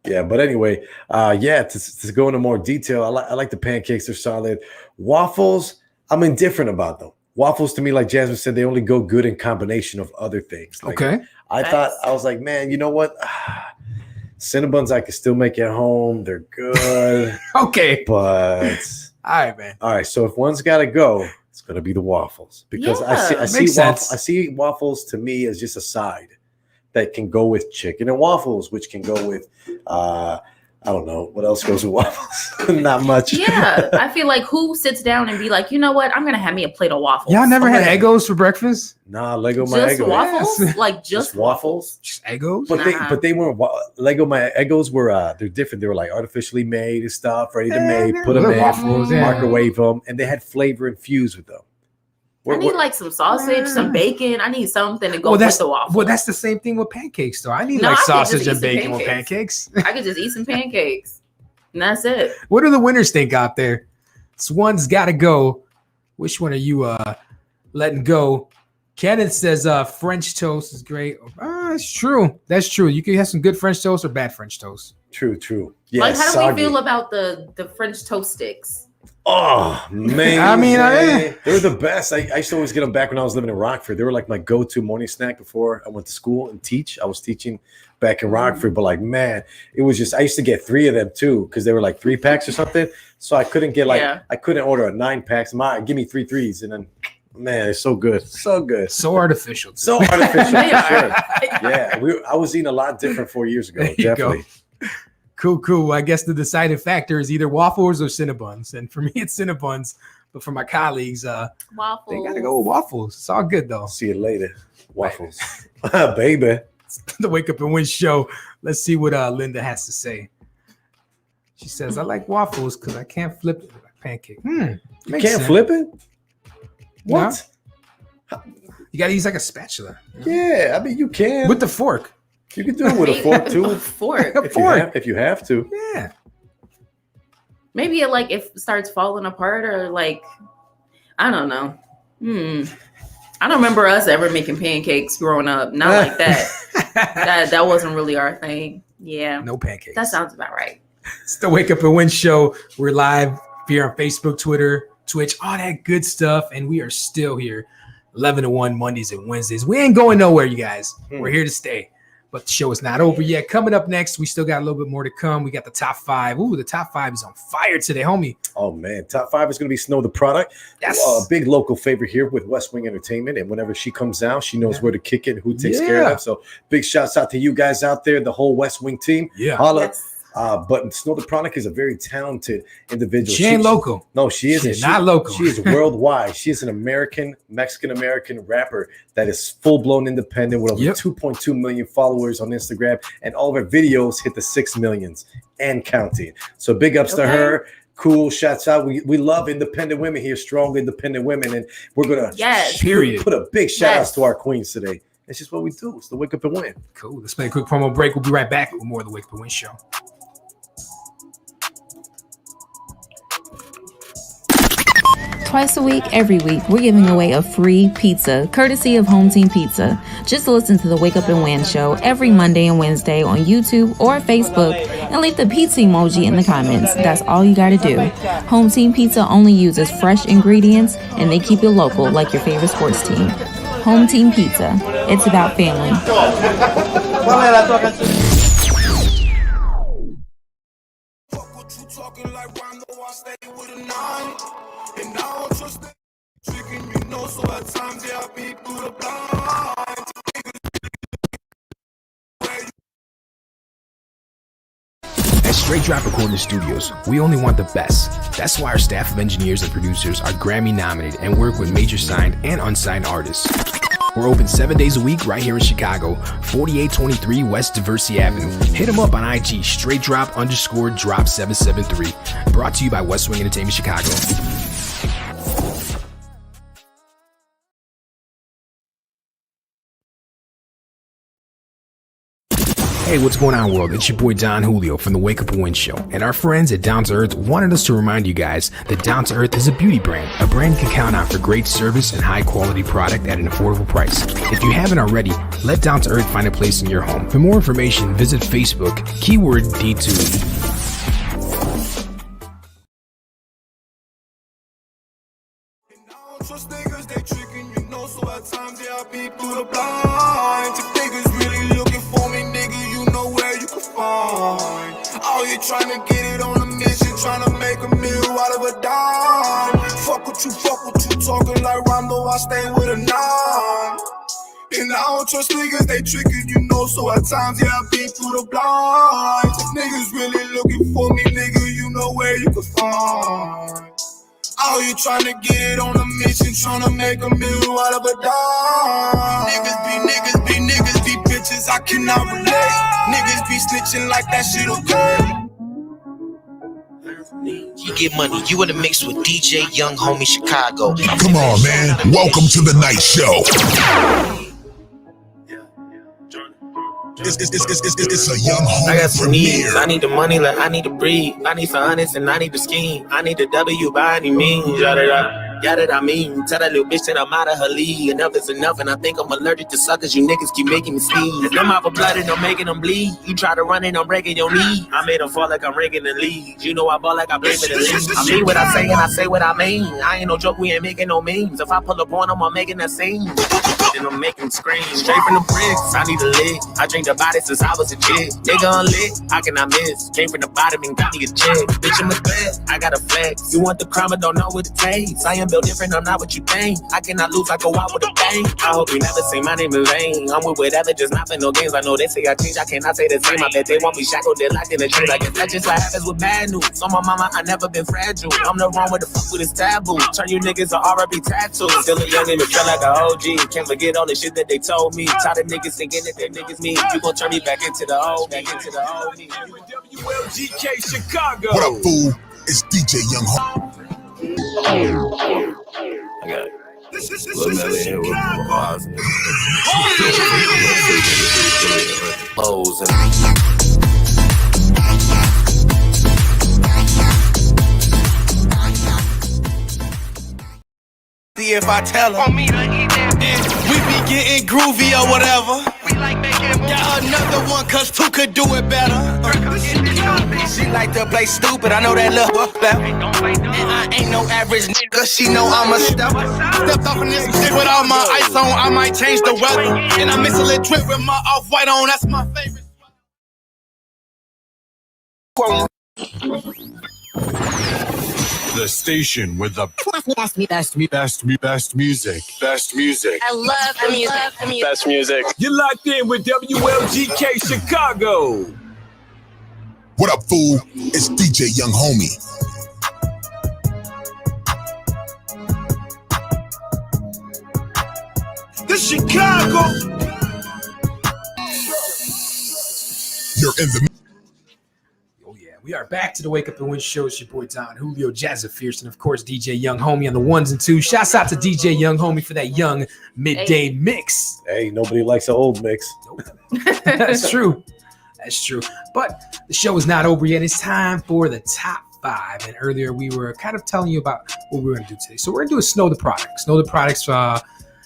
Yeah, but anyway, to go into more detail, I like the pancakes. They're solid. Waffles, I'm indifferent about them. Waffles to me, like Jasmine said, they only go good in combination of other things. Okay. I was like, man, you know what? Cinnabons I can still make at home. They're good. Okay. But all right, man. All right. So if one's got to go, it's going to be the waffles, because I see waffles to me as just a side that can go with chicken and waffles, which can go with I don't know what else goes with waffles. Not much. Yeah, I feel like who sits down and be like, you know what? I'm gonna have me a plate of waffles. Y'all never had Eggos for breakfast? Nah, Lego my Just Eggos. waffles? Yes. Like just waffles? Just Eggos? But they weren't Lego my Eggos were they're different. They were like artificially made and stuff, ready to make, put them in, waffles, microwave them, and they had flavor infused with them. I need like some sausage, some bacon. I need something to go with the waffle. Well, that's the same thing with pancakes, though. I need No, like I could just sausage eat and some bacon with pancakes. I could just eat some pancakes. And that's it. What do the winners think out there? This one's got to go. Which one are you letting go? Kenneth says French toast is great. It's true. That's true. You can have some good French toast or bad French toast. True. Yeah, Like, how do we feel about the French toast sticks? Oh man! I mean, they were the best. I used to always get them back when I was living in Rockford. They were like my go-to morning snack before I went to school and teach. I was teaching back in Rockford, but like, man, it was just I used to get 3 of them too because they were like 3 packs or something. So I couldn't get I couldn't order a 9 packs. Give me 3 threes, and then man, it's so good, so good, so artificial, so artificial. For sure. Yeah, I was eating a lot different 4 years ago. Definitely. Cool. I guess the deciding factor is either waffles or Cinnabons. And for me, it's Cinnabons. But for my colleagues, waffles. They got to go with waffles. It's all good, though. See you later. Waffles. Baby. The Wake Up and Win show. Let's see what Linda has to say. She says, I like waffles because I can't flip it like pancake. You can't flip it? What? No? You got to use like a spatula. Yeah, I mean, you can. With the fork. You can do it with a fork too. A fork. If you have to. Yeah. Maybe it starts falling apart or like, I don't know. I don't remember us ever making pancakes growing up. Not like that. that wasn't really our thing. Yeah. No pancakes. That sounds about right. It's the Wake Up and Win show. We're live here on Facebook, Twitter, Twitch, all that good stuff. And we are still here 11 to 1 Mondays and Wednesdays. We ain't going nowhere, you guys. We're here to stay. But the show is not over yet. Coming up next, we still got a little bit more to come. We got the top 5. Ooh, the top 5 is on fire today, homie. Oh, man. Top 5 is going to be Snow the Product. Yes. A big local favorite here with West Wing Entertainment. And whenever she comes out, she knows where to kick it and who takes care of them. So big shouts out to you guys out there, the whole West Wing team. Yeah. Holla. Yes. But Snow the Product is a very talented individual. She ain't local. No, she isn't. She's not local. She is worldwide. She is an Mexican-American rapper that is full-blown independent with over 2.2 million followers on Instagram. And all of her videos hit the 6 millions and counting. So big ups to her. Cool. Shouts out. We love independent women here, strong independent women. And we're going to put a big shout out to our queens today. It's just what we do. It's the Wake Up and Win. Cool. Let's play a quick promo break. We'll be right back with more of the Wake Up and Win show. Twice a week, every week, we're giving away a free pizza, courtesy of HomeTeam Pizza. Just listen to the Wake Up and Win show every Monday and Wednesday on YouTube or Facebook and leave the pizza emoji in the comments. That's all you gotta do. HomeTeam Pizza only uses fresh ingredients and they keep it local like your favorite sports team. HomeTeam Pizza. It's about family. And I don't trust that tricking, you know, so at times they are people the blind. At Straight Drop Recording Studios, we only want the best. That's why our staff of engineers and producers are Grammy nominated and work with major signed and unsigned artists. We're open 7 days a week right here in Chicago, 4823 West Diversey Avenue. Hit them up on IG, straightdrop_drop773. Brought to you by West Wing Entertainment Chicago. Hey, what's going on, world? It's your boy Don Julio from the Wake Up and Win show. And our friends at Down to Earth wanted us to remind you guys that Down to Earth is a beauty brand. A brand you can count on for great service and high quality product at an affordable price. If you haven't already, let Down to Earth find a place in your home. For more information, visit Facebook, keyword D2. Trust niggas, they tricking, you know, so at times they are people the blind. If niggas really looking for me, nigga, you know where you can find. Out here trying to get it on a mission, trying to make a meal out of a dime. Fuck what you talking like Rondo, I stay with a 9. And I don't trust niggas, they trickin', you know. So at times, yeah, I been through the blinds. If niggas really looking for me, nigga, you know where you can find. Out here trying to get it on a mission, trying to make a meal out of a dime. Niggas be bitches, I cannot relate. Niggas be snitching like that shit okay. You get money, you in the mix with DJ Young Homie Chicago. Come on, man. Welcome to the night show. It's a Young Homie I got some needs. premiere. I need the money, like I need to breathe. I need some honest and I need the scheme. I need the W by any means. Yada I mean. Tell that little bitch that I'm out of her league. Enough is enough, and I think I'm allergic to suckers. You niggas keep making me sneeze. Them out for blood and I'm making them bleed. You try to run and I'm breaking your knee. I made them fall like I'm ranking the leads. You know I ball like I play for the league. I mean what I say and I say what I mean. I ain't no joke, we ain't making no memes. If I pull up on them, I'm making that scene. Then I'm making scream. Straight from the bricks, I need a lick. I drink the body since I was a kid. Nigga unlit, how can I miss? Came from the bottom and got me a check. Bitch, I'm a threat, I got a flex. You want the crime, but don't know what it takes. I am built different, I'm not what you think. I cannot lose, I go out with a bang. I hope you never say my name in vain. I'm with whatever, just not for no games. I know they say I change, I cannot say the same. I bet they want me shackled, they're locked in a chain. Like that's just what happens with bad news. On my mama, I never been fragile. I'm the wrong with the fuck with this taboo. Turn you niggas to R.I.P. tattoos. Still a young and feel like a OG. Can't forget all the shit that they told me. Tired of niggas thinking that they're niggas me. You gon' turn me back into the old, back into the old me. WLGK Chicago. What up, fool? It's DJ Young Homie. I got it. Little Nelly here with Mars and Lowe's and See if I tell her. We be getting groovy or whatever. Got another one, cause two could do it better. She like to play stupid, I know that little better. And I ain't no average nigga, she know I'm a stepper. Stepped off in this shit with all my ice on, I might change the weather. And I mix a little drip with my off-white on, that's my favorite. The station with the best music. Best music. I love the music. Best music. You're locked in with WLGK Chicago. What up, fool? It's DJ Young Homie. The Chicago. You're in the We are back to the Wake Up and Win show. It's your boy Don Julio, Jazza Fierce, and of course DJ Young Homie on the ones and twos. Shouts out to DJ Young Homie for that young midday mix. Hey, nobody likes an old mix. That's true. That's true. But the show is not over yet. It's time for the top five. And earlier we were kind of telling you about what we were going to do today. So we're going to do a Snow the Product. Snow the Product's,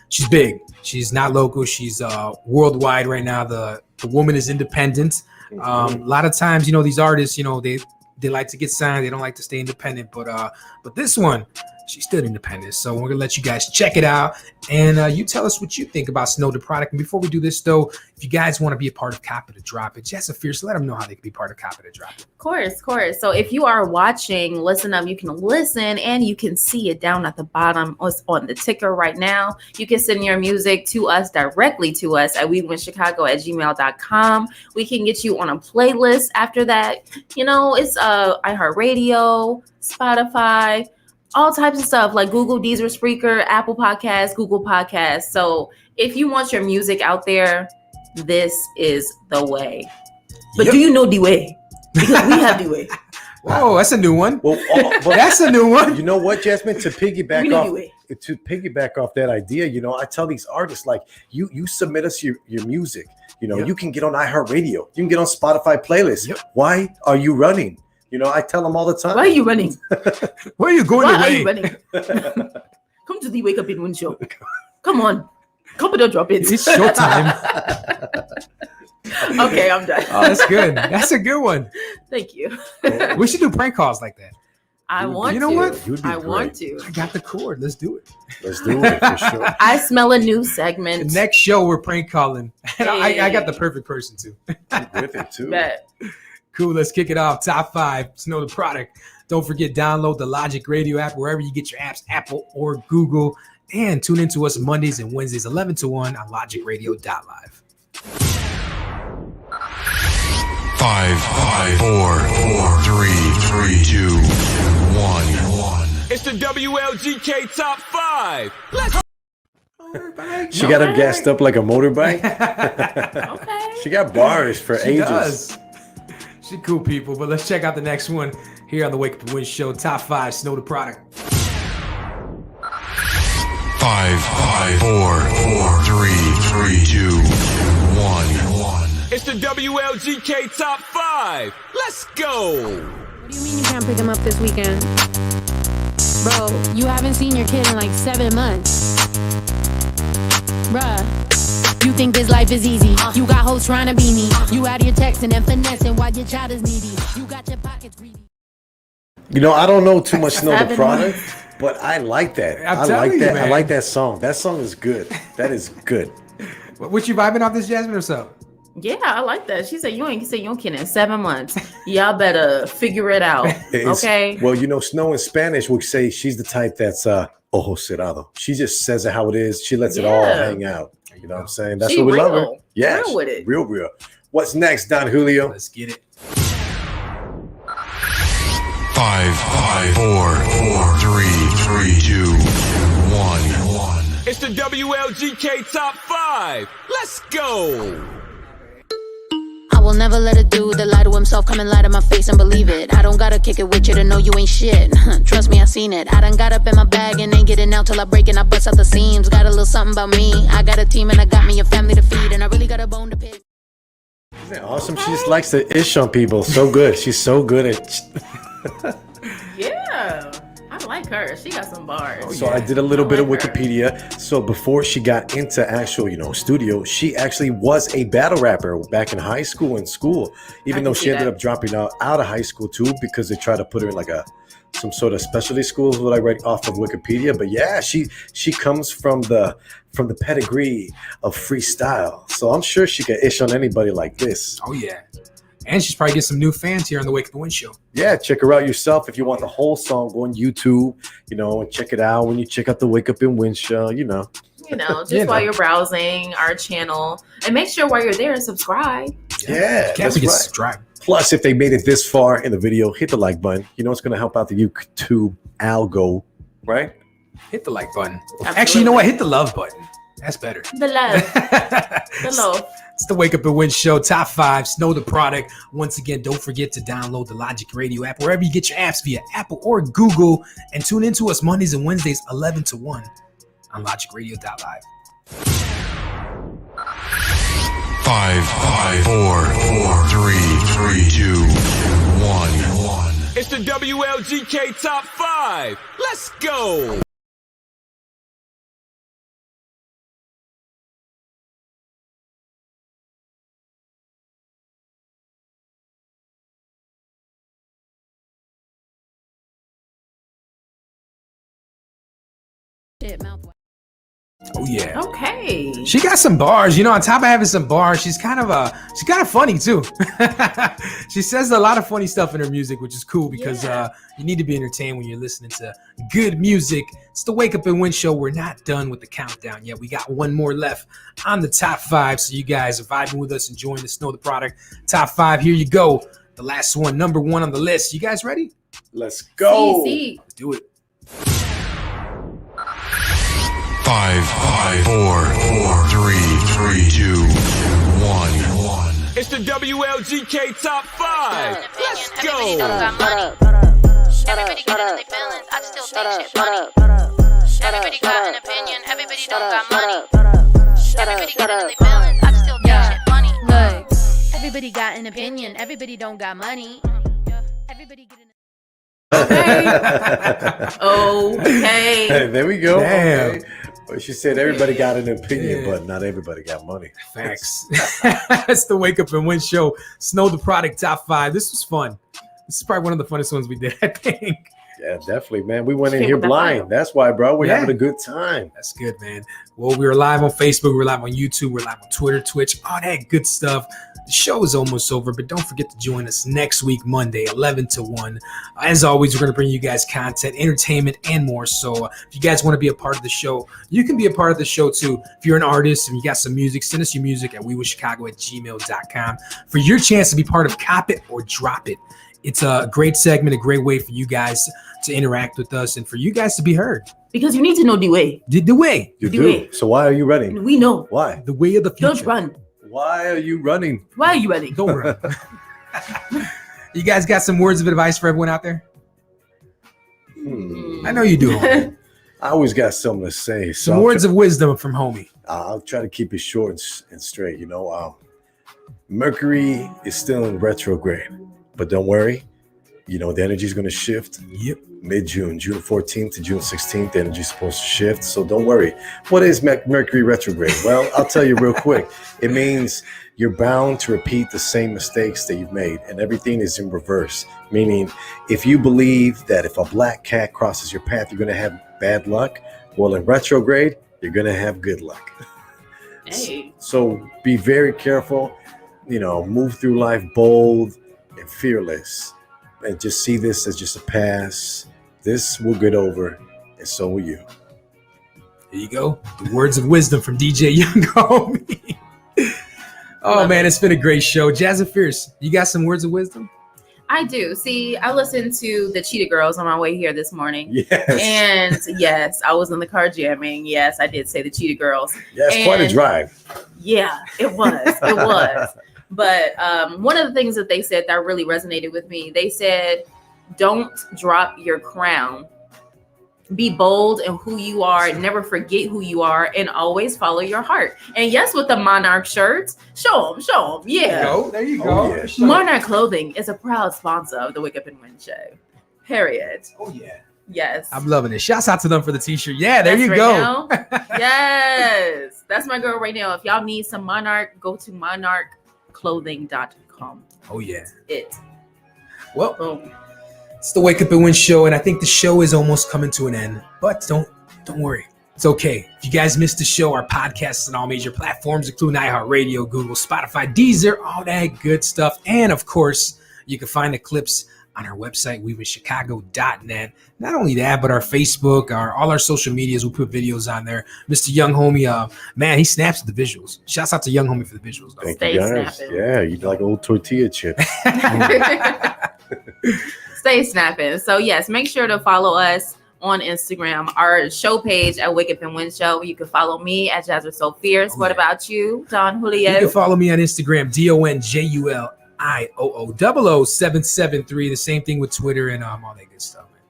she's big. She's not local. She's worldwide right now. The woman is independent. A lot of times, you know, these artists, you know, they like to get signed. They don't like to stay independent. But this one, she's still independent. So we're gonna let you guys check it out, and you tell us what you think about Snow the Product. And before we do this, though, if you guys want to be a part of Copy to Drop It, Jazza Fierce, let them know how they can be part of Copy to Drop It. Of course. So if you are watching, listen up. You can listen and you can see it down at the bottom on the ticker right now. You can send your music to us directly to us at wewinchicago@gmail.com. We can get you on a playlist after that. You know, it's iHeartRadio, Spotify, all types of stuff like Google, Deezer, Spreaker, Apple Podcasts, Google Podcasts. So if you want your music out there, this is the way. But do you know the way? Because we have the way. Oh, that's a new one. Well, that's a new one. You know what, Jasmine? To piggyback off that idea, you know, I tell these artists, like, you submit us your music. You know, you can get on iHeartRadio. You can get on Spotify playlists. Why are you running? You know, I tell them all the time. Why are you running? Where are you going Why away? are you running? Come to the Wake Up and Win show. Come on. Come and drop it. It's showtime. Okay, I'm done. Oh, that's good. That's a good one. Thank you. We should do prank calls like that. I want to. You know what? I want to. I got the cord. Let's do it. Let's do it for sure. I smell a new segment. The next show, we're prank calling. And I got the perfect person, too. With it, too. Bet. Cool. Let's kick it off. Top five. Snow the Product. Don't forget, download the Logic Radio app wherever you get your apps, Apple or Google. And tune in to us Mondays and Wednesdays, 11 to 1 on logicradio.live. 5, 4, 3, 2, 1. It's the WLGK Top 5. Let's She got him gassed up like a motorbike. Okay. She got bars for She ages. does. She cool, people. But let's check out the next one here on the Wake Up and Win Show. Top 5, Snow the Product. 5, 4, 3, 2, 1. It's the WLGK Top 5. Let's go. What do you mean you can't pick him up this weekend? Bro, you haven't seen your kid in like 7 months. Bruh, you think this life is easy. You got hoes trying to be me. You out here texting and finessing while your child is needy. You got your pockets greedy. You know, I don't know too much Know the Product, but I like that. I like that. I like that song. That song is good. That is good. What you vibing off this, Jasmine, or so? Yeah, I like that. She said you ain't say your kid in 7 months. Y'all better figure it out. Okay. Well, you know, Snow in Spanish would say she's the type that's ojo cerrado. She just says it how it is. She lets it all hang out. You know what I'm saying? That's what we love her. Yeah, real with it. Real. What's next, Don Julio? Let's get it. 5, 4, 3, 2, 1. It's the WLGK Top 5. Let's go. I will never let a dude that lie to himself come and lie to my face and believe it. I don't gotta kick it with you to know you ain't shit. Trust me, I seen it. I done got up in my bag and ain't getting out till I break and I bust out the seams. Got a little something about me. I got a team and I got me a family to feed and I really got a bone to pick. Isn't that awesome? She just likes to ish on people. So good. She's so good at. Yeah. I like her. She got some bars. So I did a little bit of Wikipedia. So before she got into actual, studio, she actually was a battle rapper back in high school and school. Even though she ended up dropping out of high school too, because they tried to put her in like some sort of specialty schools, what I read off of Wikipedia. But yeah, she comes from the pedigree of freestyle. So I'm sure she can ish on anybody like this. Oh yeah. And she's probably get some new fans here on the Wake Up and Win Show. Yeah, check her out yourself. If you want the whole song, go on YouTube, and check it out when you check out the Wake Up and Win Show, Just while you're browsing our channel. And make sure while you're there, subscribe. Yeah, that's right. Subscribe. Plus, if they made it this far in the video, hit the like button. It's going to help out the YouTube algo, right? Hit the like button. Absolutely. Actually, you know what? Hit the love button. That's better. The love. The love. It's the Wake Up and Win Show, Top 5, Snow the Product. Once again, don't forget to download the Logic Radio app wherever you get your apps via Apple or Google, and tune into us Mondays and Wednesdays, 11 to 1 on logicradio.live. 5, 4, 3, 2, 1. It's the WLGK Top 5. Let's go. Oh yeah. Okay. She got some bars. On top of having some bars, she's kind of funny too. She says a lot of funny stuff in her music, which is cool because you need to be entertained when you're listening to good music. It's the Wake Up and Win Show. We're not done with the countdown yet. We got one more left on the top 5. So you guys are vibing with us, enjoying the Snow the Product top 5. Here you go. The last one, number 1 on the list. You guys ready? Let's go. Let's do it. 5, 4, 3, 2, 1. It's the WLGK Top 5. Let's go. Everybody got their feelings. I still think shit funny. Everybody got an opinion. Everybody don't got money. Everybody got their feelings. I still think shit funny. Look, everybody got an opinion. Everybody don't got money. Everybody get an Okay. There we go. Damn. Okay. Well, she said everybody got an opinion, but not everybody got money. Facts. That's the Wake Up and Win Show. Snow the Product top 5. This was fun. This is probably one of the funnest ones we did, I think. Yeah, definitely, man. We went in Came here with that blind. fire. That's why, bro. We're Yeah. having a good time. That's good, man. Well, we were live on Facebook, we're live on YouTube, we're live on Twitter, Twitch, all that good stuff. The show is almost over, but don't forget to join us next week, Monday, 11 to 1. As always, we're going to bring you guys content, entertainment, and more. So if you guys want to be a part of the show, you can be a part of the show too. If you're an artist and you got some music, send us your music at wewishchicago@gmail.com for your chance to be part of Cop It or Drop It. It's a great segment, a great way for you guys to interact with us and for you guys to be heard. Because you need to know the way. The way. You The do. way. So why are you running? We know. Why? The way of the future. Don't run. Why are you running? Why are you running? Don't run. You guys got some words of advice for everyone out there? I know you do. Homie. I always got something to say. Some words of wisdom from homie. I'll try to keep it short and straight. Mercury is still in retrograde, but don't worry. The energy is going to shift. Yep. Mid-June, June 14th to June 16th, the energy is supposed to shift. So don't worry. What is Mercury retrograde? Well, I'll tell you real quick. It means you're bound to repeat the same mistakes that you've made, and everything is in reverse. Meaning, if you believe that if a black cat crosses your path, you're going to have bad luck, well, in retrograde, you're going to have good luck. Hey. So be very careful. Move through life bold and fearless. And just see this as just a pass. This will get over, and so will you. There you go. The words of wisdom from DJ Young Homie. Oh, man, it's been a great show. Jazz and Fierce, you got some words of wisdom? I do. See, I listened to the Cheetah Girls on my way here this morning. Yes. And yes, I was in the car jamming. Yes, I did say the Cheetah Girls. Yeah, it's quite a drive. Yeah, it was. It was. But one of the things that they said that really resonated with me, they said, don't drop your crown. Be bold in who you are. Never forget who you are and always follow your heart. And yes, with the Monarch shirts, show them. Yeah. There you go. Oh, yeah. Monarch Clothing is a proud sponsor of the Wake Up and Win show. Period. Oh, yeah. Yes. I'm loving it. Shouts out to them for the t-shirt. Yeah, there That's you right go. now. Yes. That's my girl right now. If y'all need some Monarch, go to monarchclothing.com. Oh, yeah. It. Well, Boom. it's the Wake Up and Win show, and I think the show is almost coming to an end. But don't worry. It's okay. If you guys missed the show, our podcasts on all major platforms, including iHeartRadio, Google, Spotify, Deezer, all that good stuff. And, of course, you can find the clips on our website, wewishchicago.net. Not only that, but our Facebook, all our social medias, we'll put videos on there. Mr. Young Homie, man, he snaps at the visuals. Shouts out to Young Homie for the visuals, though. Thank Stay you guys. snapping. Yeah, you like old tortilla chips. Stay snapping. So, yes, make sure to follow us on Instagram, our show page at Wake Up and Win Show. You can follow me at Jazzer So Fierce. What about you, Don Julio? You can follow me on Instagram, DonJuliO000773. The same thing with Twitter and all that good stuff, man.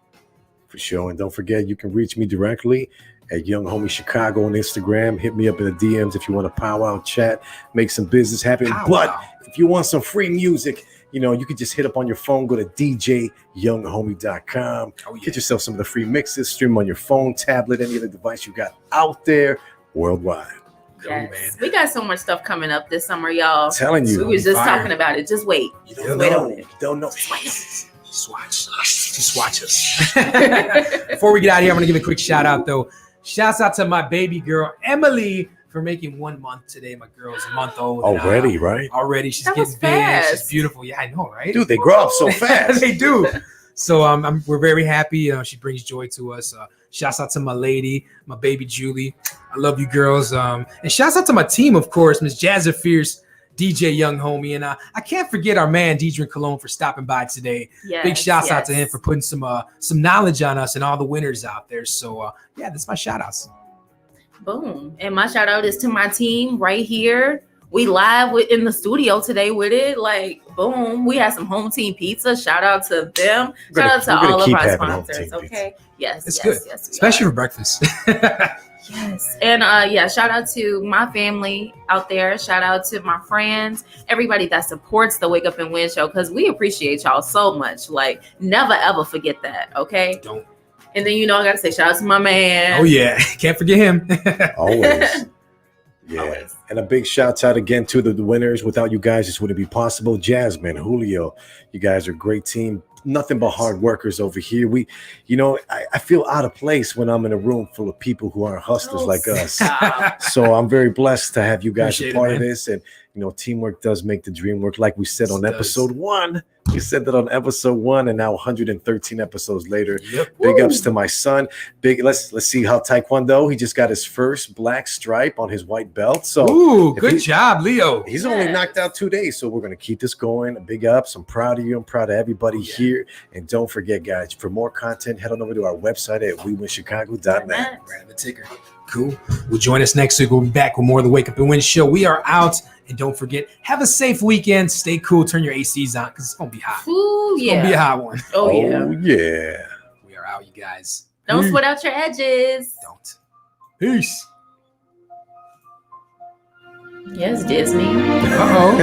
For sure. And don't forget, you can reach me directly at Young Homie Chicago on Instagram. Hit me up in the DMs if you want to powwow, chat, make some business happen. But if you want some free music, you can just hit up on your phone, go to djyounghomie.com. Get yourself some of the free mixes, stream on your phone, tablet, any other device you got out there worldwide. Yes. We got so much stuff coming up this summer, y'all. Telling you. We was just talking about it. Just wait. You don't wait know. on it. You don't know. Just watch us. Before we get out of here, I'm going to give a quick shout out, though. Shouts out to my baby girl, Emily, for making 1 month today. My girl's a month old. Already, right? Already. She's That was getting big. fast. She's beautiful. Yeah, I know, right? Dude, they grow up so fast. They do. So we're very happy. She brings joy to us. Shouts out to my lady, my baby Julie. I love you girls. And shouts out to my team, of course, Miss Jazzer Fierce, DJ Young Homie. And I can't forget our man, Deidre Cologne, for stopping by today. Yes, Big shouts out to him for putting some knowledge on us and all the winners out there. So, yeah, that's my shout outs. Boom. And my shout out is to my team right here. We live in the studio today with it. Like, boom. We had some HomeTeam Pizza. Shout out to them. Shout out to all of our sponsors. Okay. Yes. It's yes, good. Yes. Especially for breakfast. Yes. And shout out to my family out there. Shout out to my friends, everybody that supports the Wake Up and Win show, because we appreciate y'all so much. Like, never ever forget that. Okay. Don't. And then I gotta say shout out to my man. Oh yeah. Can't forget him. Always. Yeah. And a big shout out again to the winners. Without you guys, this wouldn't be possible. Jasmine, Julio, you guys are a great team. nothing but hard workers over here. We, you know, I feel out of place when I'm in a room full of people who aren't hustlers like us. So I'm very blessed to have you guys Appreciate a part it, of man. this. And, you know, teamwork does make the dream work. Like we said on It episode 1. We said that on episode 1, and now 113 episodes later. Yep. Big ups to my son. Let's see how Taekwondo. He just got his first black stripe on his white belt. So Ooh, good job, Leo. He's only knocked out 2 days, so we're gonna keep this going. Big ups. I'm proud of you. I'm proud of everybody here. And don't forget, guys, for more content, head on over to our website at wewinchicago.net. Grab the ticker. Cool. Well, join us next week. We'll be back with more of the Wake Up and Win show. We are out. And don't forget, have a safe weekend. Stay cool. Turn your ACs on because it's going to be hot. Ooh, It's going to be a hot one. Oh, yeah. Yeah. We are out, you guys. Don't sweat out your edges. Don't. Peace. Yes, Disney. Uh-oh.